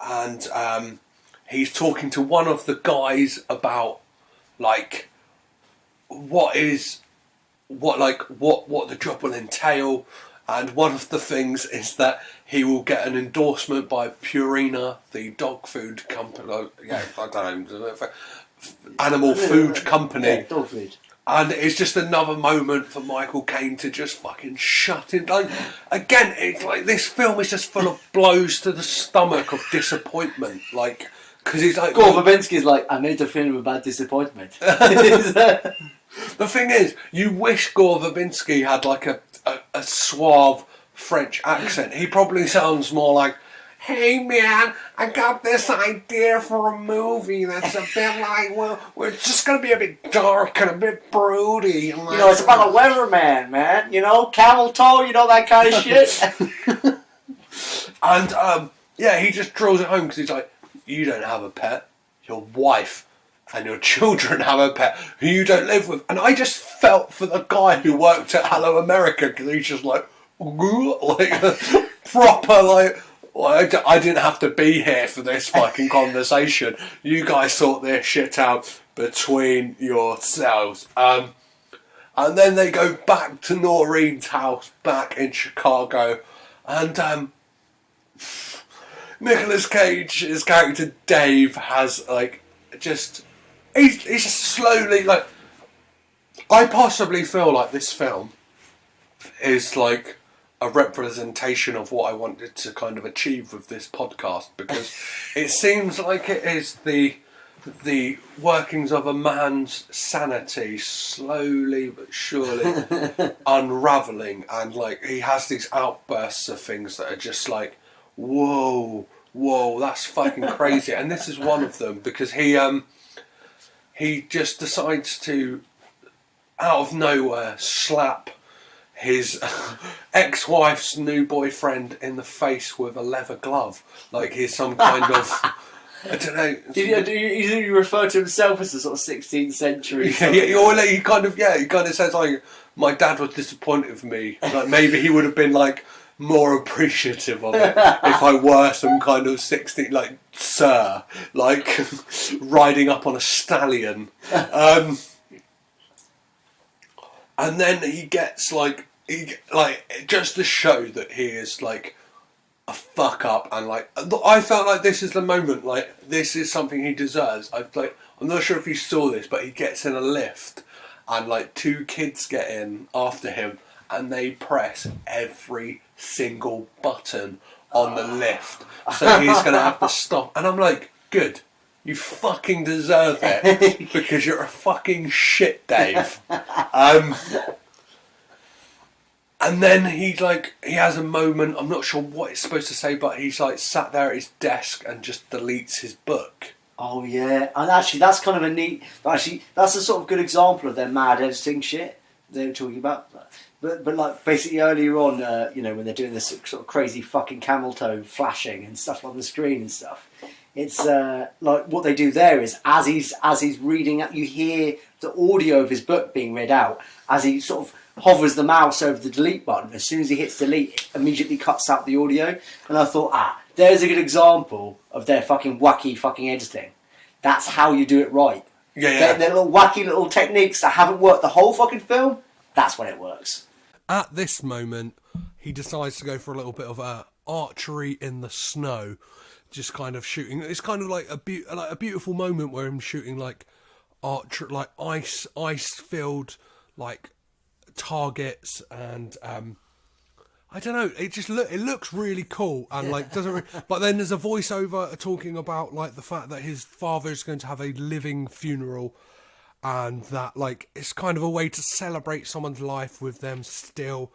C: and he's talking to one of the guys about like what the job will entail, and one of the things is that he will get an endorsement by Purina, the dog food company. Yeah, I don't know, animal food company.
B: Yeah, dog food.
C: And it's just another moment for Michael Caine to just fucking shut it. Like, again, it's like this film is just full of blows to the stomach of disappointment. Like, because he's like...
B: Gore Verbinski's like, I made a film about disappointment.
C: The thing is, you wish Gore Verbinski had like a suave French accent. He probably sounds more like, hey man, I got this idea for a movie that's a bit like, well, we're just going to be a bit dark and a bit broody. And like,
B: you know, it's about a weatherman, man. You know, camel toe, you know, that kind of shit.
C: And, he just drills it home because he's like, you don't have a pet, your wife and your children have a pet who you don't live with. And I just felt for the guy who worked at Hello America because he's just like proper, like... Well, I didn't have to be here for this fucking conversation. You guys sort this shit out between yourselves. And then they go back to Noreen's house back in Chicago. And Nicolas Cage, his character Dave, has like just... He's just slowly like... I possibly feel like this film is like a representation of what I wanted to kind of achieve with this podcast, because it seems like it is the workings of a man's sanity slowly but surely unravelling, and like he has these outbursts of things that are just like, whoa, that's fucking crazy. And this is one of them, because he just decides to, out of nowhere, slap his ex-wife's new boyfriend in the face with a leather glove, like he's some kind of, I don't know.
B: Do you refer to himself as the sort of 16th century?
C: He kind of says like, my dad was disappointed with me. Like maybe he would have been like more appreciative of it if I were some kind of 16, like sir, like riding up on a stallion. And then he gets just to show that he is like a fuck up, and like I felt like this is the moment, like this is something he deserves. I'm not sure if you saw this, but he gets in a lift, and like two kids get in after him, and they press every single button on the lift, so he's gonna have to stop. And I'm like, good. You fucking deserve it, because you're a fucking shit, Dave. And then he has a moment, I'm not sure what it's supposed to say, but he's like sat there at his desk and just deletes his book.
B: Oh yeah, and actually that's kind of a neat, that's a sort of good example of their mad editing shit they were talking about. But like basically earlier on, when they're doing this sort of crazy fucking camel toe flashing and stuff on the screen and stuff, it's like what they do there is as he's reading out, you hear the audio of his book being read out as he sort of hovers the mouse over the delete button. As soon as he hits delete, it immediately cuts out the audio. And I thought, there's a good example of their fucking wacky fucking editing. That's how you do it right.
C: Yeah.
B: Their little wacky little techniques that haven't worked the whole fucking film. That's when it works.
A: At this moment, he decides to go for a little bit of archery in the snow, just kind of shooting. It's kind of like a beautiful moment where I'm shooting like archer, like ice-filled like targets, and I don't know. It just it looks really cool, and like doesn't. But then there's a voiceover talking about like the fact that his father is going to have a living funeral. And that, like, it's kind of a way to celebrate someone's life with them still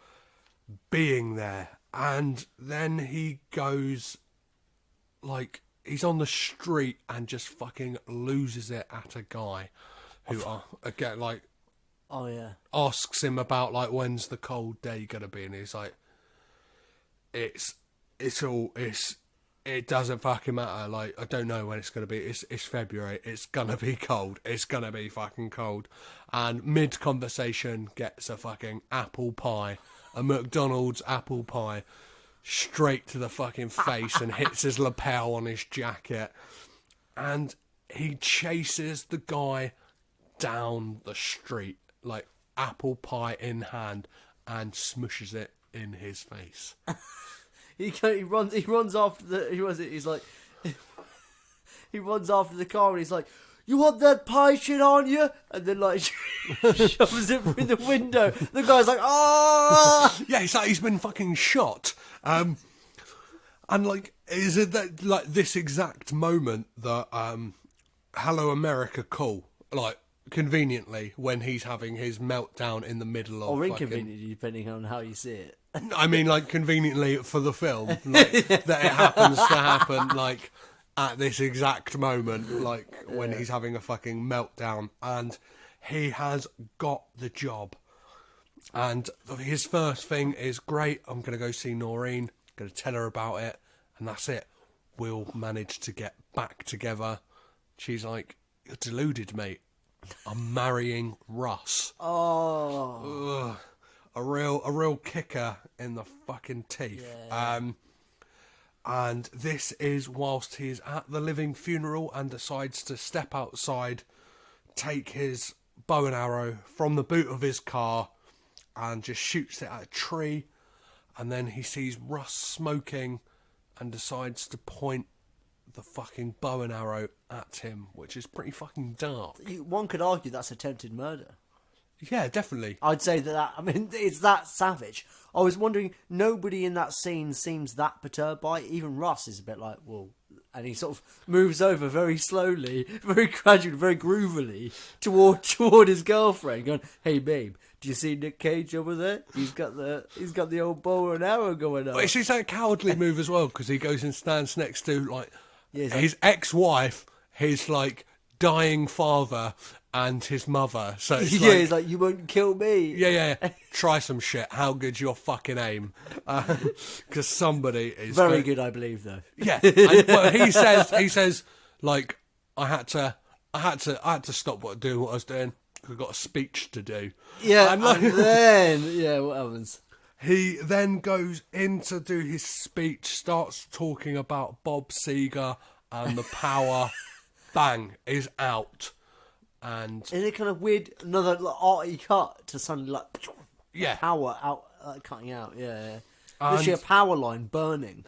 A: being there. And then he goes, like, he's on the street and just fucking loses it at a guy who, again, like, asks him about, like, when's the cold day gonna be? And he's like, it doesn't fucking matter. Like, I don't know when it's going to be. It's February. It's going to be cold. It's going to be fucking cold. And mid-conversation gets a fucking apple pie. A McDonald's apple pie. Straight to the fucking face and hits his lapel on his jacket. And he chases the guy down the street. Like, apple pie in hand. And smushes it in his face.
D: He runs after he's like, he runs after the car and he's like, you want that pie shit on you? And then like shoves it through the window. The guy's like, ah!
A: Yeah, it's like he's been fucking shot. And like, is it that like this exact moment that Hello America call, like conveniently when he's having his meltdown in the middle of,
D: or inconveniently, depending on how you see it.
A: I mean, like, conveniently for the film, like, that it happens to happen, like, at this exact moment, like, when he's having a fucking meltdown, and he has got the job. And his first thing is, great, I'm going to go see Noreen, going to tell her about it, and that's it. We'll manage to get back together. She's like, you're deluded, mate. I'm marrying Russ.
D: Oh.
A: Ugh. A real kicker in the fucking teeth.
D: Yeah.
A: And this is whilst he's at the living funeral and decides to step outside, take his bow and arrow from the boot of his car and just shoots it at a tree. And then he sees Russ smoking and decides to point the fucking bow and arrow at him, which is pretty fucking dark.
D: One could argue that's attempted murder.
A: Yeah, definitely.
D: I'd say that, I mean, it's that savage. I was wondering, nobody in that scene seems that perturbed by it. Even Russ is a bit like, whoa. And he sort of moves over very slowly, very gradually, very groovily toward his girlfriend, going, hey, babe, do you see Nick Cage over there? He's got the old bow and arrow going on.
A: But it's that cowardly move as well, because he goes and stands next to, like,
D: yeah,
A: his ex-wife, his, like, dying father, and his mother. So it's
D: yeah, he's like, you won't kill me.
A: Yeah. Try some shit. How good's your fucking aim? Because somebody is
D: very good, I believe, though.
A: Yeah. Well, he says, like, I had to stop doing what I was doing. I've got a speech to do.
D: Yeah, and then what happens?
A: He then goes in to do his speech, starts talking about Bob Seger and the power. Bang, is out. And
D: it kind of weird, another like, arty cut to suddenly like power out, cutting out. Yeah. Literally a power line burning.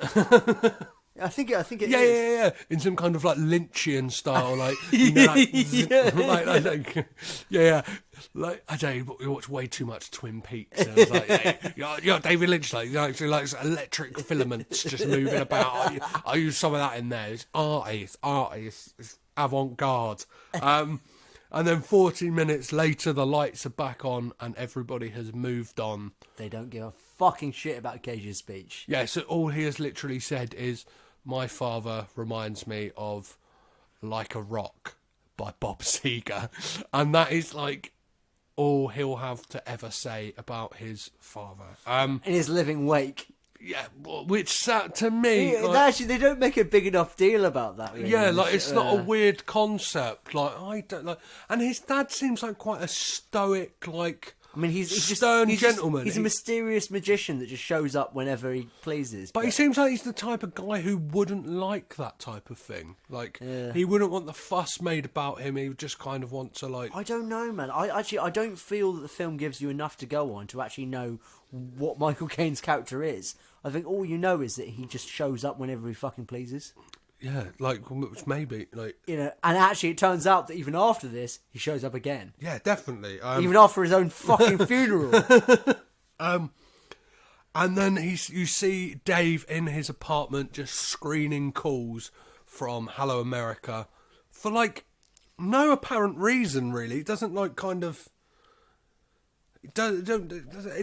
D: I think it is.
A: Yeah. In some kind of like Lynchian style, like you know, like I don't know, we watch way too much Twin Peaks. And I was like, you're David Lynch, like he likes electric filaments just moving about. I use some of that in there. It's arty, it's avant-garde. And then 14 minutes later, the lights are back on and everybody has moved on.
D: They don't give a fucking shit about Cage's speech.
A: Yeah, so all he has literally said is, my father reminds me of Like a Rock by Bob Seger. And that is like all he'll have to ever say about his father.
D: In his living wake.
A: Yeah, which to me,
D: Actually, they don't make a big enough deal about that. Really.
A: Yeah, like it's not a weird concept. Like I don't like, and his dad seems like quite a stoic, like.
D: I mean, he's
A: stern gentleman.
D: He's a mysterious magician that just shows up whenever he pleases.
A: But he seems like he's the type of guy who wouldn't like that type of thing. Like, he wouldn't want the fuss made about him. He would just kind of want to, like...
D: I don't know, man. I don't feel that the film gives you enough to go on to actually know what Michael Caine's character is. I think all you know is that he just shows up whenever he fucking pleases.
A: Yeah, like, maybe, like...
D: You know, and actually it turns out that even after this, he shows up again.
A: Yeah, definitely.
D: Even after his own fucking funeral.
A: And then you see Dave in his apartment just screening calls from Hello America for, like, no apparent reason, really. It doesn't, like, kind of... It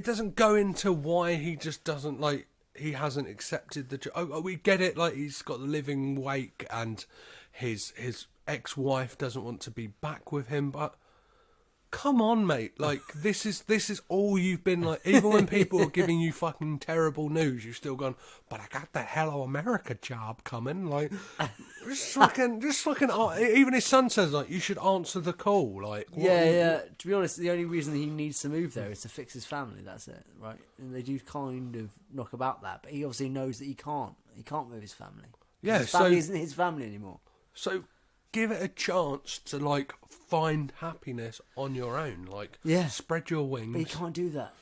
A: doesn't go into why he just doesn't, like... He hasn't accepted the... Oh, we get it, like, he's got the living wake and his ex-wife doesn't want to be back with him, but... Come on, mate. Like, this is all you've been like. Even when people are giving you fucking terrible news, you've still gone, but I got that Hello America job coming. Like, just fucking. Even his son says, like, you should answer the call. Like,
D: yeah. To be honest, the only reason he needs to move there is to fix his family. That's it, right? And they do kind of knock about that, but he obviously knows that he can't. He can't move his family.
A: Yeah,
D: his family isn't his family anymore.
A: So give it a chance to, like, find happiness on your own. Like, spread your wings.
D: But he can't do that.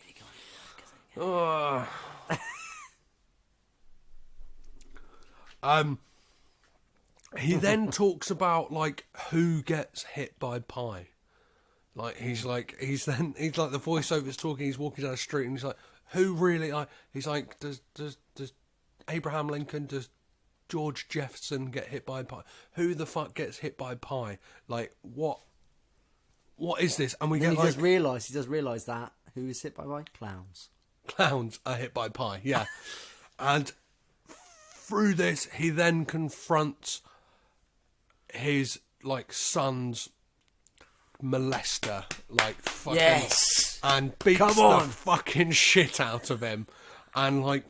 A: He then talks about, like, who gets hit by pie. Like, he's like the voiceover's talking, he's walking down the street and he's like, who really, he's like, does Abraham Lincoln, does George Jefferson get hit by pie? Who the fuck gets hit by pie? Like, what is this? And
D: he does realise that who is hit by pie? Clowns.
A: Clowns are hit by pie, yeah. And through this, he then confronts his, like, son's molester, like, fucking, and beats the fucking shit out of him, and, like,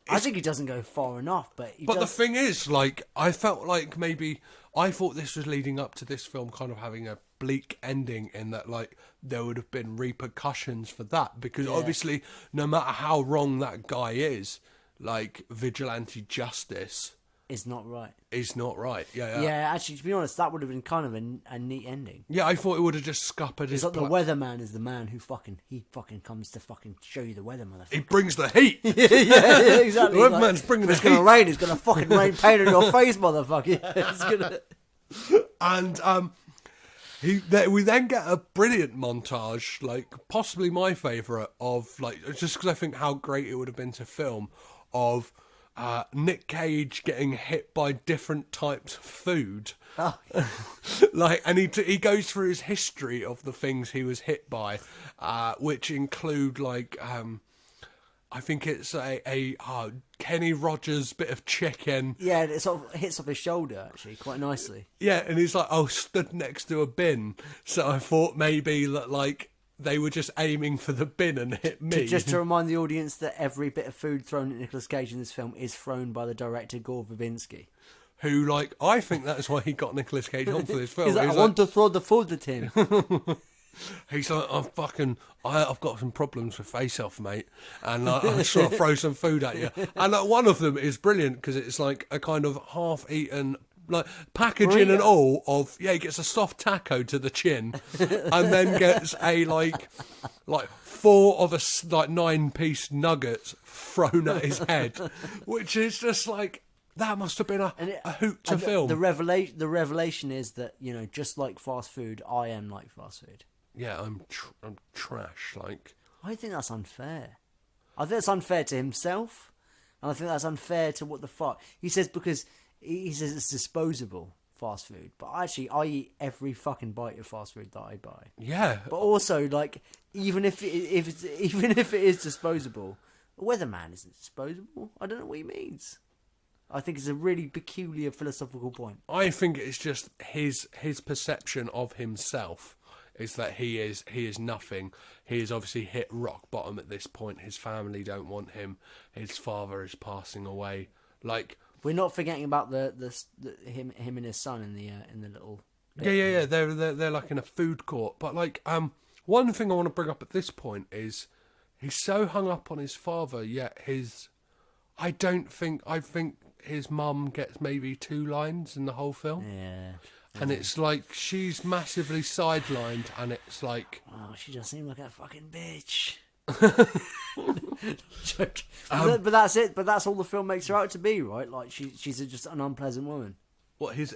D: I think he doesn't go far enough, but
A: the thing is, like, I felt like maybe I thought this was leading up to this film kind of having a bleak ending, in that, like, there would have been repercussions for that, because obviously, no matter how wrong that guy is, like, vigilante justice
D: is not right.
A: Yeah,
D: actually, to be honest, that would have been kind of a neat ending.
A: Yeah, I thought it would have just scuppered his...
D: It's like the weatherman is the man who fucking comes to fucking show you the weather, motherfucker.
A: He brings the heat.
D: yeah, exactly.
A: The weatherman's bringing the heat.
D: It's going to rain. It's going to fucking rain paint on your face, motherfucker. It's gonna...
A: And we then get a brilliant montage, like, possibly my favourite, of, like, just because I think how great it would have been to film, of Nick Cage getting hit by different types of food.
D: Oh.
A: Like, and he goes through his history of the things he was hit by, which include, like, I think it's a Kenny Rogers bit of chicken.
D: Yeah, it sort of hits off his shoulder, actually, quite nicely.
A: Yeah, and he's like, stood next to a bin. So I thought maybe that, like, they were just aiming for the bin and hit me.
D: Just to remind the audience that every bit of food thrown at Nicolas Cage in this film is thrown by the director Gore Verbinski.
A: Who, like, I think that's why he got Nicolas Cage on for this film.
D: He's like, I want to throw the food at him.
A: He's like, I've got some problems with face-off, mate, and I just want to throw some food at you. And one of them is brilliant, because it's like a kind of half-eaten, like, packaging and all of, he gets a soft taco to the chin, and then gets a, like 4 of a, like, 9-piece nuggets thrown at his head, which is just like, that must have been a hoot to film.
D: The revelation is that, you know, just like fast food, I am like fast food.
A: Yeah, I'm trash, like.
D: I think that's unfair. I think that's unfair to himself, and I think that's unfair to what the fuck he says, because he says it's disposable fast food, but actually I eat every fucking bite of fast food that I buy.
A: Yeah,
D: but also, like, even if it is disposable, a weatherman isn't disposable. I don't know what he means. I think it's a really peculiar philosophical point.
A: I think it's just his perception of himself
C: is that he is nothing. He has obviously hit rock bottom at this point. His family don't want him. His father is passing away. Like,
D: we're not forgetting about the him and his son in the little bit.
C: yeah. They're like in a food court. But like, one thing I want to bring up at this point is he's so hung up on his father, yet I think his mum gets maybe 2 lines in the whole film.
D: Yeah.
C: And it's like she's massively sidelined, and it's like,
D: oh, she does seem like a fucking bitch. Joke. But that's it. But that's all the film makes her out to be, right? Like she's just an unpleasant woman.
C: What his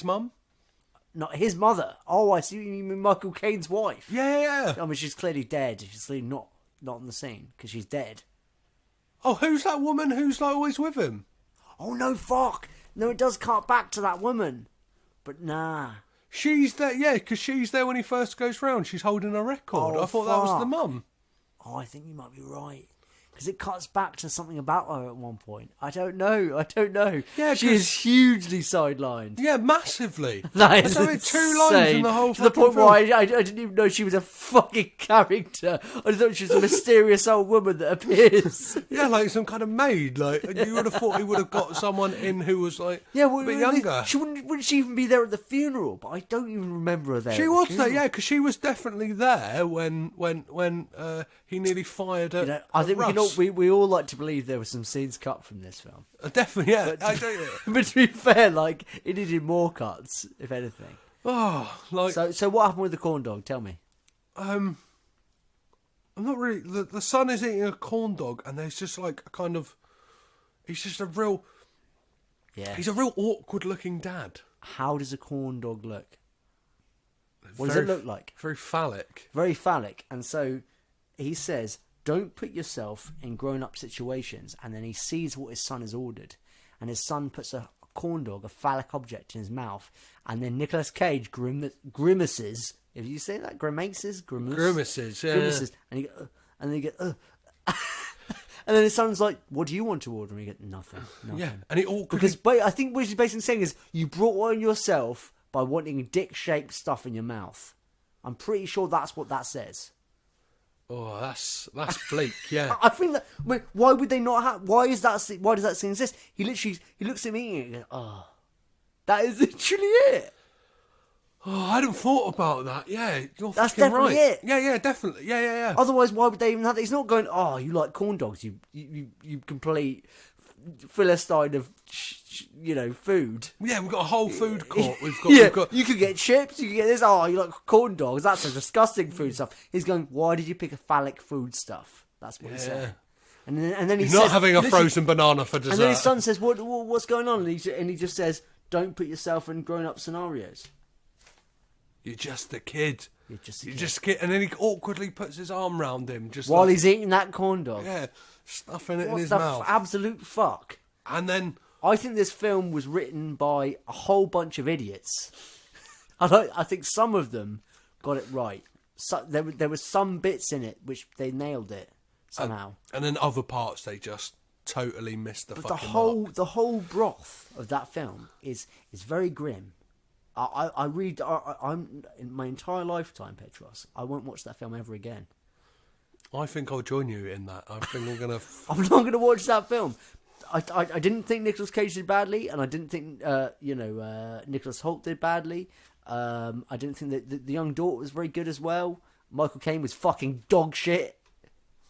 C: mum?
D: Not his mother. Oh, I see. You mean Michael Caine's wife?
C: Yeah.
D: I mean, she's clearly dead. She's clearly not on the scene because she's dead.
C: Oh, who's that woman who's like always with him?
D: Oh no, fuck! No, it does cut back to that woman, but nah.
C: She's there, yeah, because she's there when he first goes round. She's holding a record.
D: Oh,
C: I thought that was the
D: fuck.
C: mum.
D: Oh, I think you might be right. Because it cuts back to something about her at one point. I don't know.
C: Yeah,
D: she is hugely sidelined.
C: Yeah, massively.
D: That is
C: There's only 2 lines in the whole
D: to the point
C: fucking
D: where
C: film.
D: I didn't even know she was a fucking character. I thought she was a mysterious old woman that appears.
C: Yeah, like some kind of maid. Like, you would have thought he would have got someone in who was like
D: Yeah,
C: a bit younger.
D: She wouldn't she even be there at the funeral? But I don't even remember her there.
C: She
D: at the
C: was there,
D: funeral.
C: yeah, because she was definitely there when he nearly fired at.
D: You know, I think we all like to believe there were some scenes cut from this film.
C: Definitely, yeah.
D: But to be fair, like it needed more cuts, if anything.
C: Oh, like
D: So what happened with the corn dog? Tell me.
C: I'm not really. The son is eating a corn dog, and there's just like a kind of. He's just a real.
D: Yeah.
C: He's a real awkward looking dad.
D: How does a corn dog look? What does it look like?
C: Very phallic.
D: Very phallic. And so he says, don't put yourself in grown-up situations. And then he sees what his son has ordered. And his son puts a corn dog, a phallic object, in his mouth. And then Nicolas Cage grimaces. If you say that? Grimaces?
C: Grimaces, yeah.
D: Grimaces. And then he goes, And then his son's like, what do you want to order? And he goes, nothing.
C: Yeah, and he awkwardly...
D: Because I think what he's basically saying is, you brought on yourself by wanting dick-shaped stuff in your mouth. I'm pretty sure that's what that says.
C: Oh, that's bleak, yeah.
D: I think that... Wait, why would they not have... Why does that scene exist? He looks at me and he goes, oh. That is literally it.
C: Oh, I hadn't thought about that. Yeah, you're
D: That's
C: fucking
D: definitely
C: right.
D: it.
C: Yeah, definitely. Yeah.
D: Otherwise, why would they even have... He's not going, oh, you like corn dogs, you complete philistine of, food.
C: Yeah, we've got a whole food court. We've got...
D: You could get chips, you could get this. Oh, you like corn dogs? That's a disgusting food stuff. He's going, why did you pick a phallic food stuff? That's what he's saying. And then he
C: He's
D: says,
C: not having a frozen banana for dessert.
D: And then his son says, what's going on? And he just says, don't put yourself in grown-up scenarios.
C: You're just a kid.
D: You're just
C: a kid. And then he awkwardly puts his arm round him. Just
D: while
C: like,
D: he's eating that corn dog.
C: Yeah, stuffing it in
D: What
C: his
D: the
C: mouth.
D: absolute fuck?
C: And then...
D: I think this film was written by a whole bunch of idiots. I think some of them got it right. So, there were some bits in it which they nailed it somehow.
C: And then other parts they just totally missed the
D: But
C: fucking mark.
D: the whole broth of that film is very grim. I'm in my entire lifetime, Petros, I won't watch that film ever again.
C: I think I'll join you in that. I think I'm gonna.
D: I'm not going to watch that film. I didn't think Nicolas Cage did badly, and I didn't think Nicholas Hoult did badly. I didn't think that the young daughter was very good as well. Michael Caine was fucking dog shit.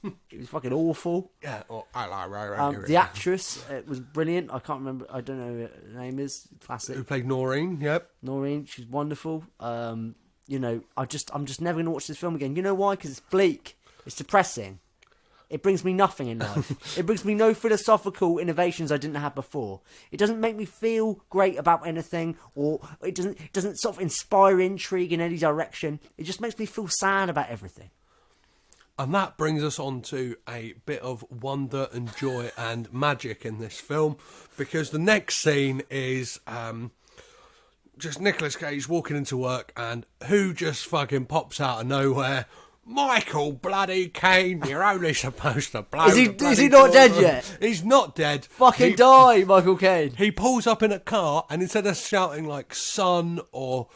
D: It was fucking awful.
C: Yeah.
D: The actress was brilliant. I can't remember. I don't know what her name is. Classic.
C: Who played Noreen? Yep.
D: Noreen. She's wonderful. I'm just never going to watch this film again. You know why? Because it's bleak. It's depressing. It brings me nothing in life. It brings me no philosophical innovations I didn't have before. It doesn't make me feel great about anything, or it doesn't sort of inspire intrigue in any direction. It just makes me feel sad about everything.
C: And that brings us on to a bit of wonder and joy and magic in this film, because the next scene is just Nicolas Cage walking into work, and who just fucking pops out of nowhere? Michael bloody Caine, you're only supposed to blow.
D: Is he not dead yet?
C: He's not dead.
D: Fucking die, Michael Caine.
C: He pulls up in a car, and instead of shouting like son or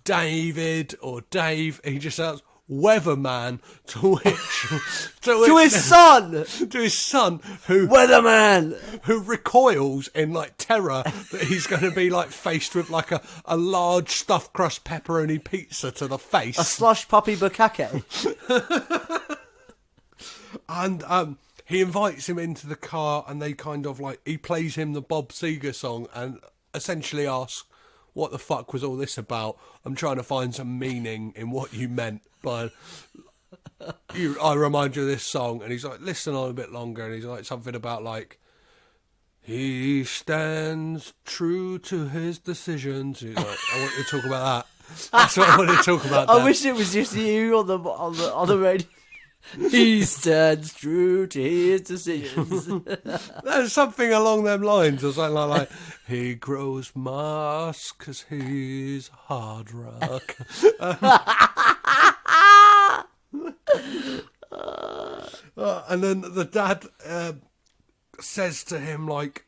A: David or Dave. He just shouts Weatherman to
D: his son,
A: who
D: Weatherman,
A: who recoils in like terror that he's going to be like faced with like a large stuffed crust pepperoni pizza to the face,
D: a slush puppy bukkake.
A: and he invites him into the car, and they kind of like, he plays him the Bob Seger song and essentially asks, what the fuck was all this about? I'm trying to find some meaning in what you meant by I remind you of this song. And he's like, listen on a bit longer. And he's like, something about like, he stands true to his decisions. He's like, I want you to talk about that. That's what I want to talk about.
D: I wish it was just you on the radio. He stands true to his decisions.
A: There's something along them lines, or something like he grows moss because he's hard rock. And then the dad says to him, like,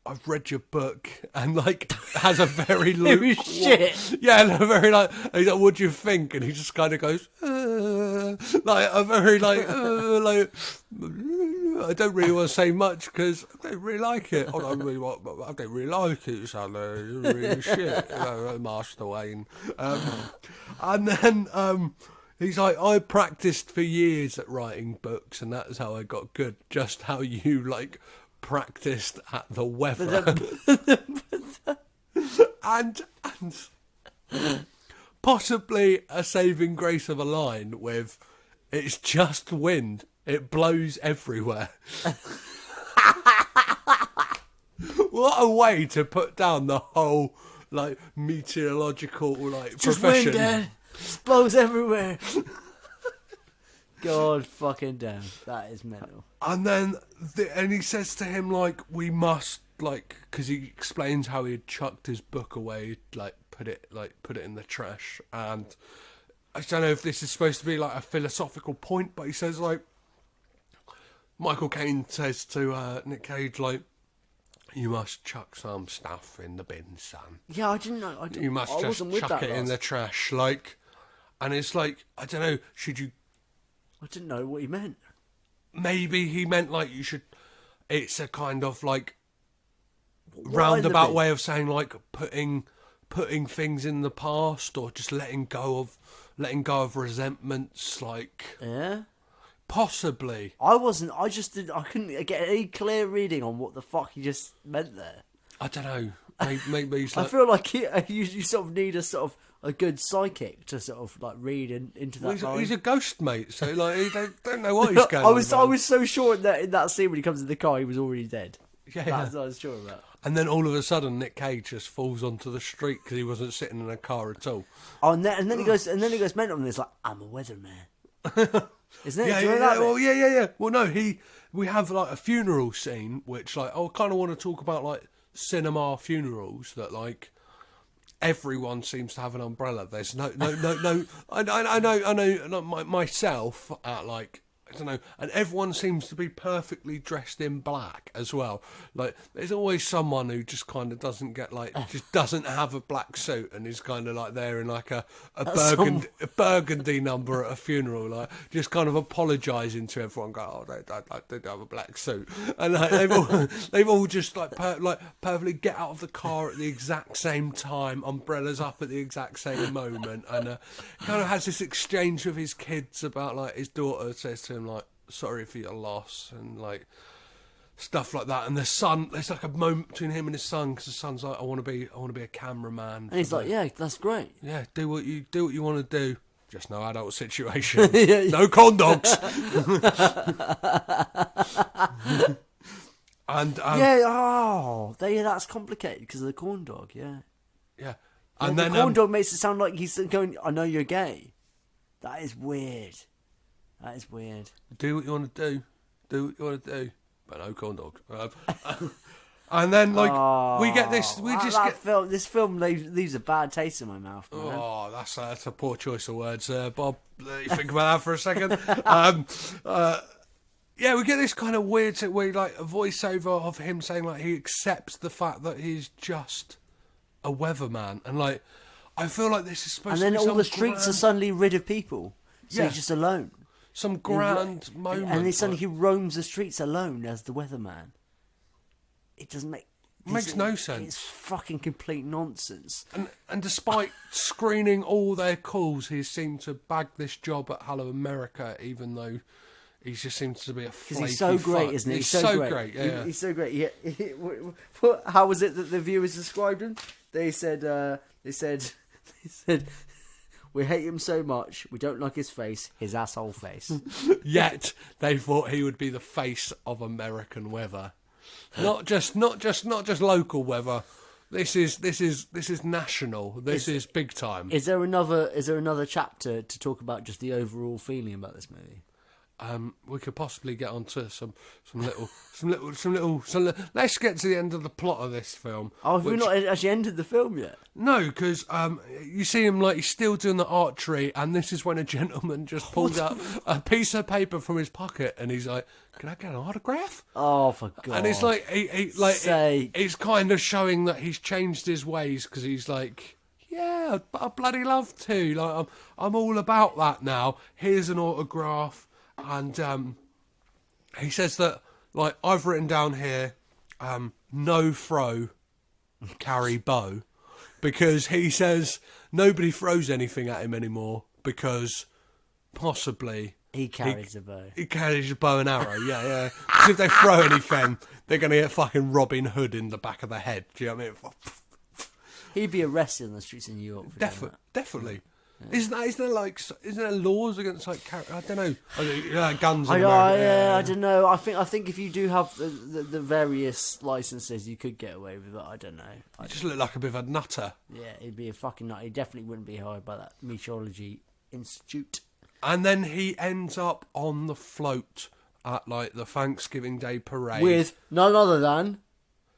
A: I've read your book, and like has a very
D: shit.
A: Yeah, and a very like, he's like, what do you think? And he just kind of goes like a very like I don't really want to say much because I don't really like it. I don't really like it, son. It's really shit. Master Wayne. And then he's like, I practiced for years at writing books, and that's how I got good. Just how you like practiced at the weather. and possibly a saving grace of a line with, it's just wind, it blows everywhere. What a way to put down the whole like meteorological like
D: Just
A: profession.
D: wind, Dad. It blows everywhere. God fucking damn, that is mental.
A: And then, and he says to him, like, we must, like, because he explains how he had chucked his book away, like, put it in the trash. And I don't know if this is supposed to be, like, a philosophical point, but he says, like, Michael Caine says to Nick Cage, like, you must chuck some stuff in the bin, son.
D: Yeah, I didn't know.
A: You must just chuck it in the trash, like, and it's like, I don't know, should you...
D: I didn't know what he meant.
A: Maybe he meant like you should. It's a kind of like roundabout way of saying like putting things in the past, or just letting go of resentments. Like,
D: yeah,
A: possibly.
D: I couldn't get any clear reading on what the fuck he just meant there.
A: I don't know. Maybe he's like,
D: I feel like you sort of need a good psychic to sort of like read into that.
A: He's a ghost, mate. So like, he don't know what he's going.
D: I was so sure in that scene when he comes in the car, he was already dead.
A: Yeah,
D: That's what I was sure about.
A: And then all of a sudden, Nick Cage just falls onto the street because he wasn't sitting in a car at all.
D: Oh, and then he goes mental and it's like, I'm a weatherman. Isn't it?
A: Yeah. Well, yeah. Well, no, we have like a funeral scene, which like I kind of want to talk about like cinema funerals that like everyone seems to have an umbrella. There's no. I know myself at like, I don't know, and everyone seems to be perfectly dressed in black as well. Like, there's always someone who just kind of doesn't get like, just doesn't have a black suit and is kind of like there in like a burgundy number at a funeral, like just kind of apologising to everyone, go, oh, I did have a black suit, and like, they've all just like perfectly get out of the car at the exact same time, umbrellas up at the exact same moment, and kind of has this exchange with his kids about like his daughter says to him like, sorry for your loss, and like stuff like that. And the son, there's like a moment between him and his son, because the son's like, I want to be a cameraman,
D: and he's like, yeah, that's great,
A: yeah, do what you want to do, just no adult situation. No corn dogs. And
D: that's complicated because of the corn dog. Yeah,
A: and then
D: the corn dog makes it sound like he's going, I know you're gay. That is weird.
A: Do what you want to do, but no corn dogs. And then like we get this,
D: this film leaves a bad taste in my mouth, man.
A: Oh, that's a poor choice of words, Bob. Let you think about that for a second. Yeah, we get this kind of weird, like a voiceover of him saying like he accepts the fact that he's just a weatherman, and like
C: I feel like this is supposed
D: And
C: to
D: then
C: be
D: all
C: some
D: the streets are suddenly rid of people. So
C: Yeah.
D: he's just alone.
C: some grand moment.
D: And then suddenly he roams the streets alone as the weatherman. It doesn't make...
C: Makes no sense.
D: It's fucking complete nonsense.
C: And despite screening all their calls, he seemed to bag this job at Hello America, even though he just seems to be a flaky
D: Because he's so great,
C: fuck.
D: isn't he?
C: He's so great. Yeah.
D: He's so great. Yeah. How was it that the viewers described him? They said, we hate him so much, we don't like his face, his asshole face.
C: Yet they thought he would be the face of American weather, not just local weather. This is national. This is big time.
D: Is there another chapter to talk about just the overall feeling about this movie?
C: We could possibly get onto some little. Let's get to the end of the plot of this film.
D: Oh, have we not actually ended the film yet?
C: No, because you see him like he's still doing the archery, and this is when a gentleman just pulls out a piece of paper from his pocket, and he's like, "Can I get an autograph?"
D: Oh, for God!
C: And it's like it's kind of showing that he's changed his ways, because he's like, "Yeah, I'd bloody love to. Like, I'm all about that now. Here's an autograph." And he says that, like, I've written down here, no throw, carry bow, because he says nobody throws anything at him anymore because possibly
D: he carries a bow.
C: He carries a bow and arrow, yeah. Because if they throw anything, they're going to get fucking Robin Hood in the back of the head. Do you know what I mean?
D: He'd be arrested on the streets in New York. For doing that.
C: Definitely. Yeah. Isn't there laws against like I don't know guns?
D: I don't know. I think if you do have the various licenses, you could get away with it. I don't know.
C: You just look like a bit of a nutter.
D: Yeah, he'd be a fucking nut. He definitely wouldn't be hired by that meteorology institute.
C: And then he ends up on the float at like the Thanksgiving Day parade
D: with none other than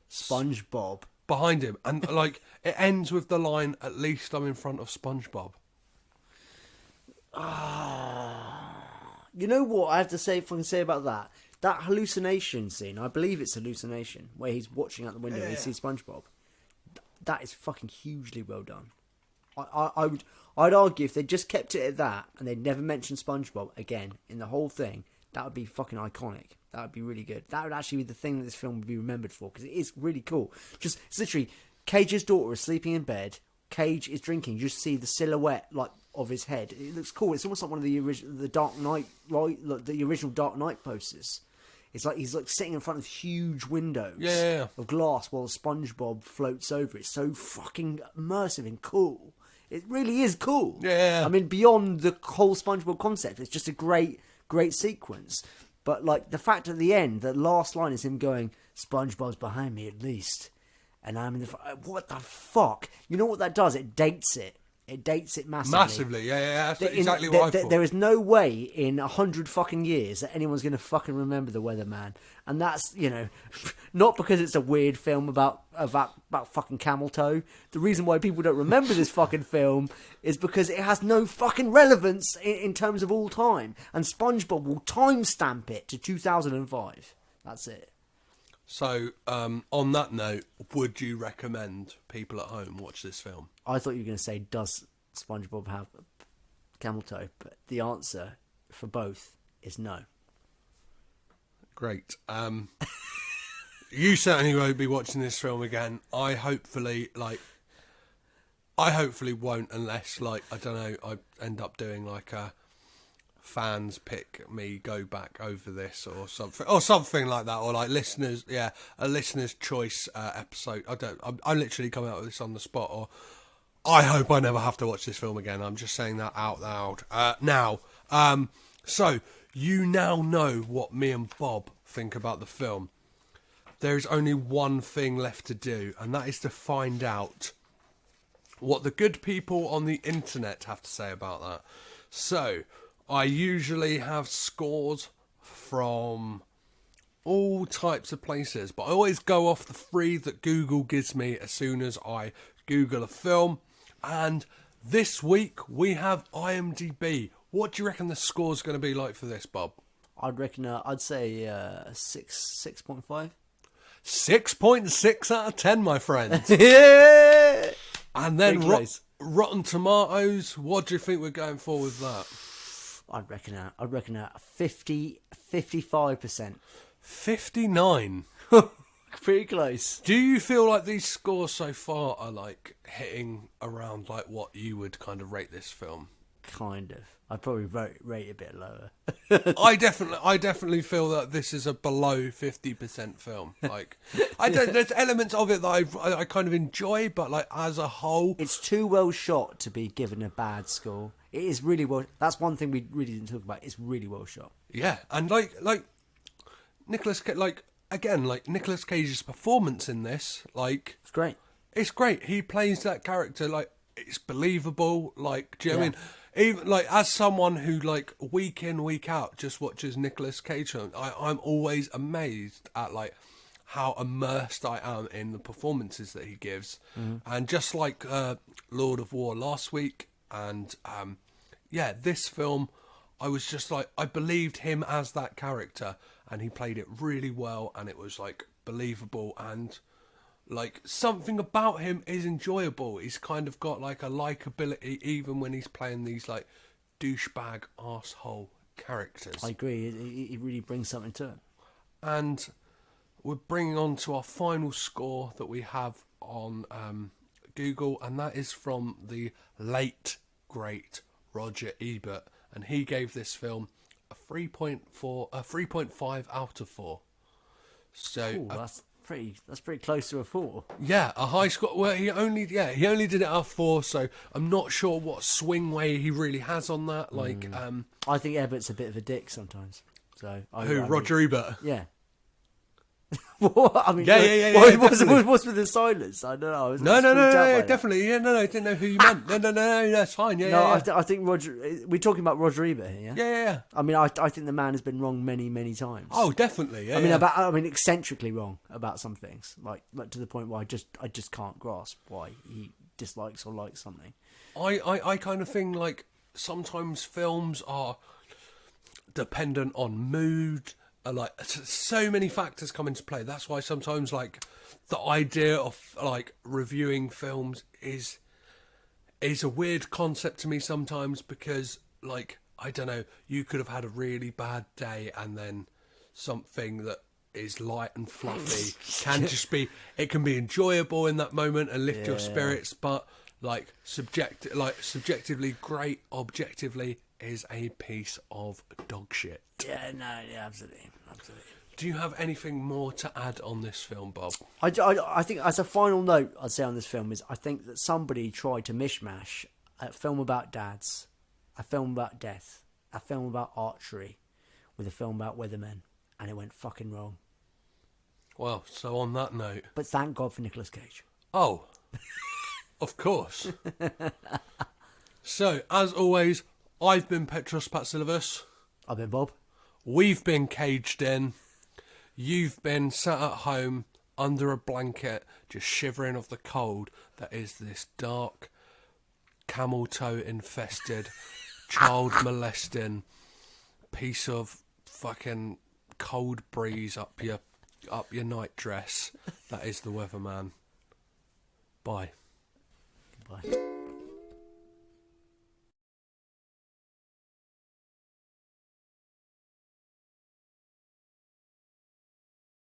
D: SpongeBob
C: behind him, and like it ends with the line, "At least I'm in front of SpongeBob."
D: You know what I have to say? If I can say about that hallucination scene, I believe it's hallucination where he's watching out the window and he sees SpongeBob. That is fucking hugely well done. I'd argue if they just kept it at that and they'd never mentioned SpongeBob again in the whole thing, that would be fucking iconic. That would be really good. That would actually be the thing that this film would be remembered for, because it is really cool. Just it's literally Cage's daughter is sleeping in bed. Cage is drinking. You just see the silhouette like of his head. It looks cool. It's almost like one of the Dark Knight, right? Like the original Dark Knight posters. It's like he's like sitting in front of huge windows of glass while SpongeBob floats over. It's so fucking immersive and cool. It really is cool.
C: Yeah.
D: I mean, beyond the whole SpongeBob concept, it's just a great sequence. But like the fact at the end, the last line is him going, "SpongeBob's behind me at least, and I'm in the what the fuck?" You know what that does? It dates it. It dates it massively.
C: Massively, yeah. That's exactly what I thought.
D: There is no way in 100 fucking years that anyone's going to fucking remember the Weatherman, and that's not because it's a weird film about fucking camel toe. The reason why people don't remember this fucking film is because it has no fucking relevance in terms of all time, and SpongeBob will timestamp it to 2005. That's it.
C: So, on that note, would you recommend people at home watch this film?
D: I thought you were going to say, does SpongeBob have camel toe? But the answer for both is no.
C: Great. You certainly won't be watching this film again. I hopefully won't, unless I don't know, I end up doing like a fans pick me go back over this or something like that, or like listeners, a listener's choice episode. I'm literally coming out with this on the spot, or I hope I never have to watch this film again. I'm just saying that out loud now. So you now know what me and Bob think about the film. There is only one thing left to do, and that is to find out what the good people on the internet have to say about that. So I usually have scores from all types of places, but I always go off the 3 that Google gives me as soon as I Google a film. And this week we have IMDb. What do you reckon the score's going to be like for this, Bob?
D: I'd say 6.5.
C: 6.6 out of 10, my friend.
D: Yeah.
C: And then
A: Rotten Tomatoes, what do you think we're going for with that?
D: I'd reckon a 55%.
A: 59.
D: Pretty close.
A: Do you feel like these scores so far are like hitting around like what you would kind of rate this film?
D: Kind of. I'd probably rate it a bit lower.
A: I definitely feel that this is a below 50% film. Like, there's elements of it that I kind of enjoy, but like as a whole,
D: It's too well shot to be given a bad score. It is really well. That's one thing we really didn't talk about. It's really well shot.
A: yeah. And like Nicolas, Nicolas Cage's performance in this, like,
D: It's great.
A: it's great. He plays that character like it's believable. Like, do you know what I mean? Even like as someone who like week in week out just watches Nicolas Cage films, I'm always amazed at like how immersed I am in the performances that he gives. And just like Lord of War last week, and this film, I was just like, I believed him as that character, and he played it really well, and it was like believable, and like something about him is enjoyable. He's kind of got like a likability even when he's playing these like douchebag arsehole characters.
D: I agree. He really brings something to it.
A: And we're bringing on to our final score that we have on Google, and that is from the late great Roger Ebert, and he gave this film a 3.5 out of 4. So
D: Ooh, that's pretty close to a 4.
A: yeah, a high score. Well, he only did it out of 4, so I'm not sure what swing way he really has on that. Like,
D: I think Ebert's a bit of a dick sometimes. So
A: Roger Ebert?
D: Yeah. What? I mean,
A: Yeah,
D: what's with the silence? I don't know. I was
A: No,
D: freaked out by that.
A: definitely. Yeah, no, I didn't know who you meant. No, that's fine. Yeah,
D: No,
A: yeah.
D: I think Roger. We're talking about Roger Ebert here. Yeah.
A: Yeah.
D: I mean, I think the man has been wrong many, many times.
A: Oh, definitely. Yeah.
D: I mean, eccentrically wrong about some things, like to the point where I just can't grasp why he dislikes or likes something.
A: I kind of think like sometimes films are dependent on mood. Like so many factors come into play. That's why sometimes like the idea of like reviewing films is a weird concept to me sometimes, because like, I don't know, you could have had a really bad day and then something that is light and fluffy can just be, it can be enjoyable in that moment and lift your spirits, but like subjectively great, objectively is a piece of dog shit.
D: Yeah, no, yeah, absolutely.
A: Do you have anything more to add on this film, Bob?
D: I think as a final note, I'd say on this film is I think that somebody tried to mishmash a film about dads, a film about death, a film about archery, with a film about weathermen, and it went fucking wrong.
A: Well, so on that note...
D: But thank God for Nicolas Cage.
A: Oh, of course. So, as always, I've been Petros Patsilivus.
D: I've been Bob.
A: We've been caged in. You've been sat at home under a blanket, just shivering of the cold that is this dark, camel toe infested, child molesting piece of fucking cold breeze up your night dress. That is the weatherman. Bye.
D: Goodbye.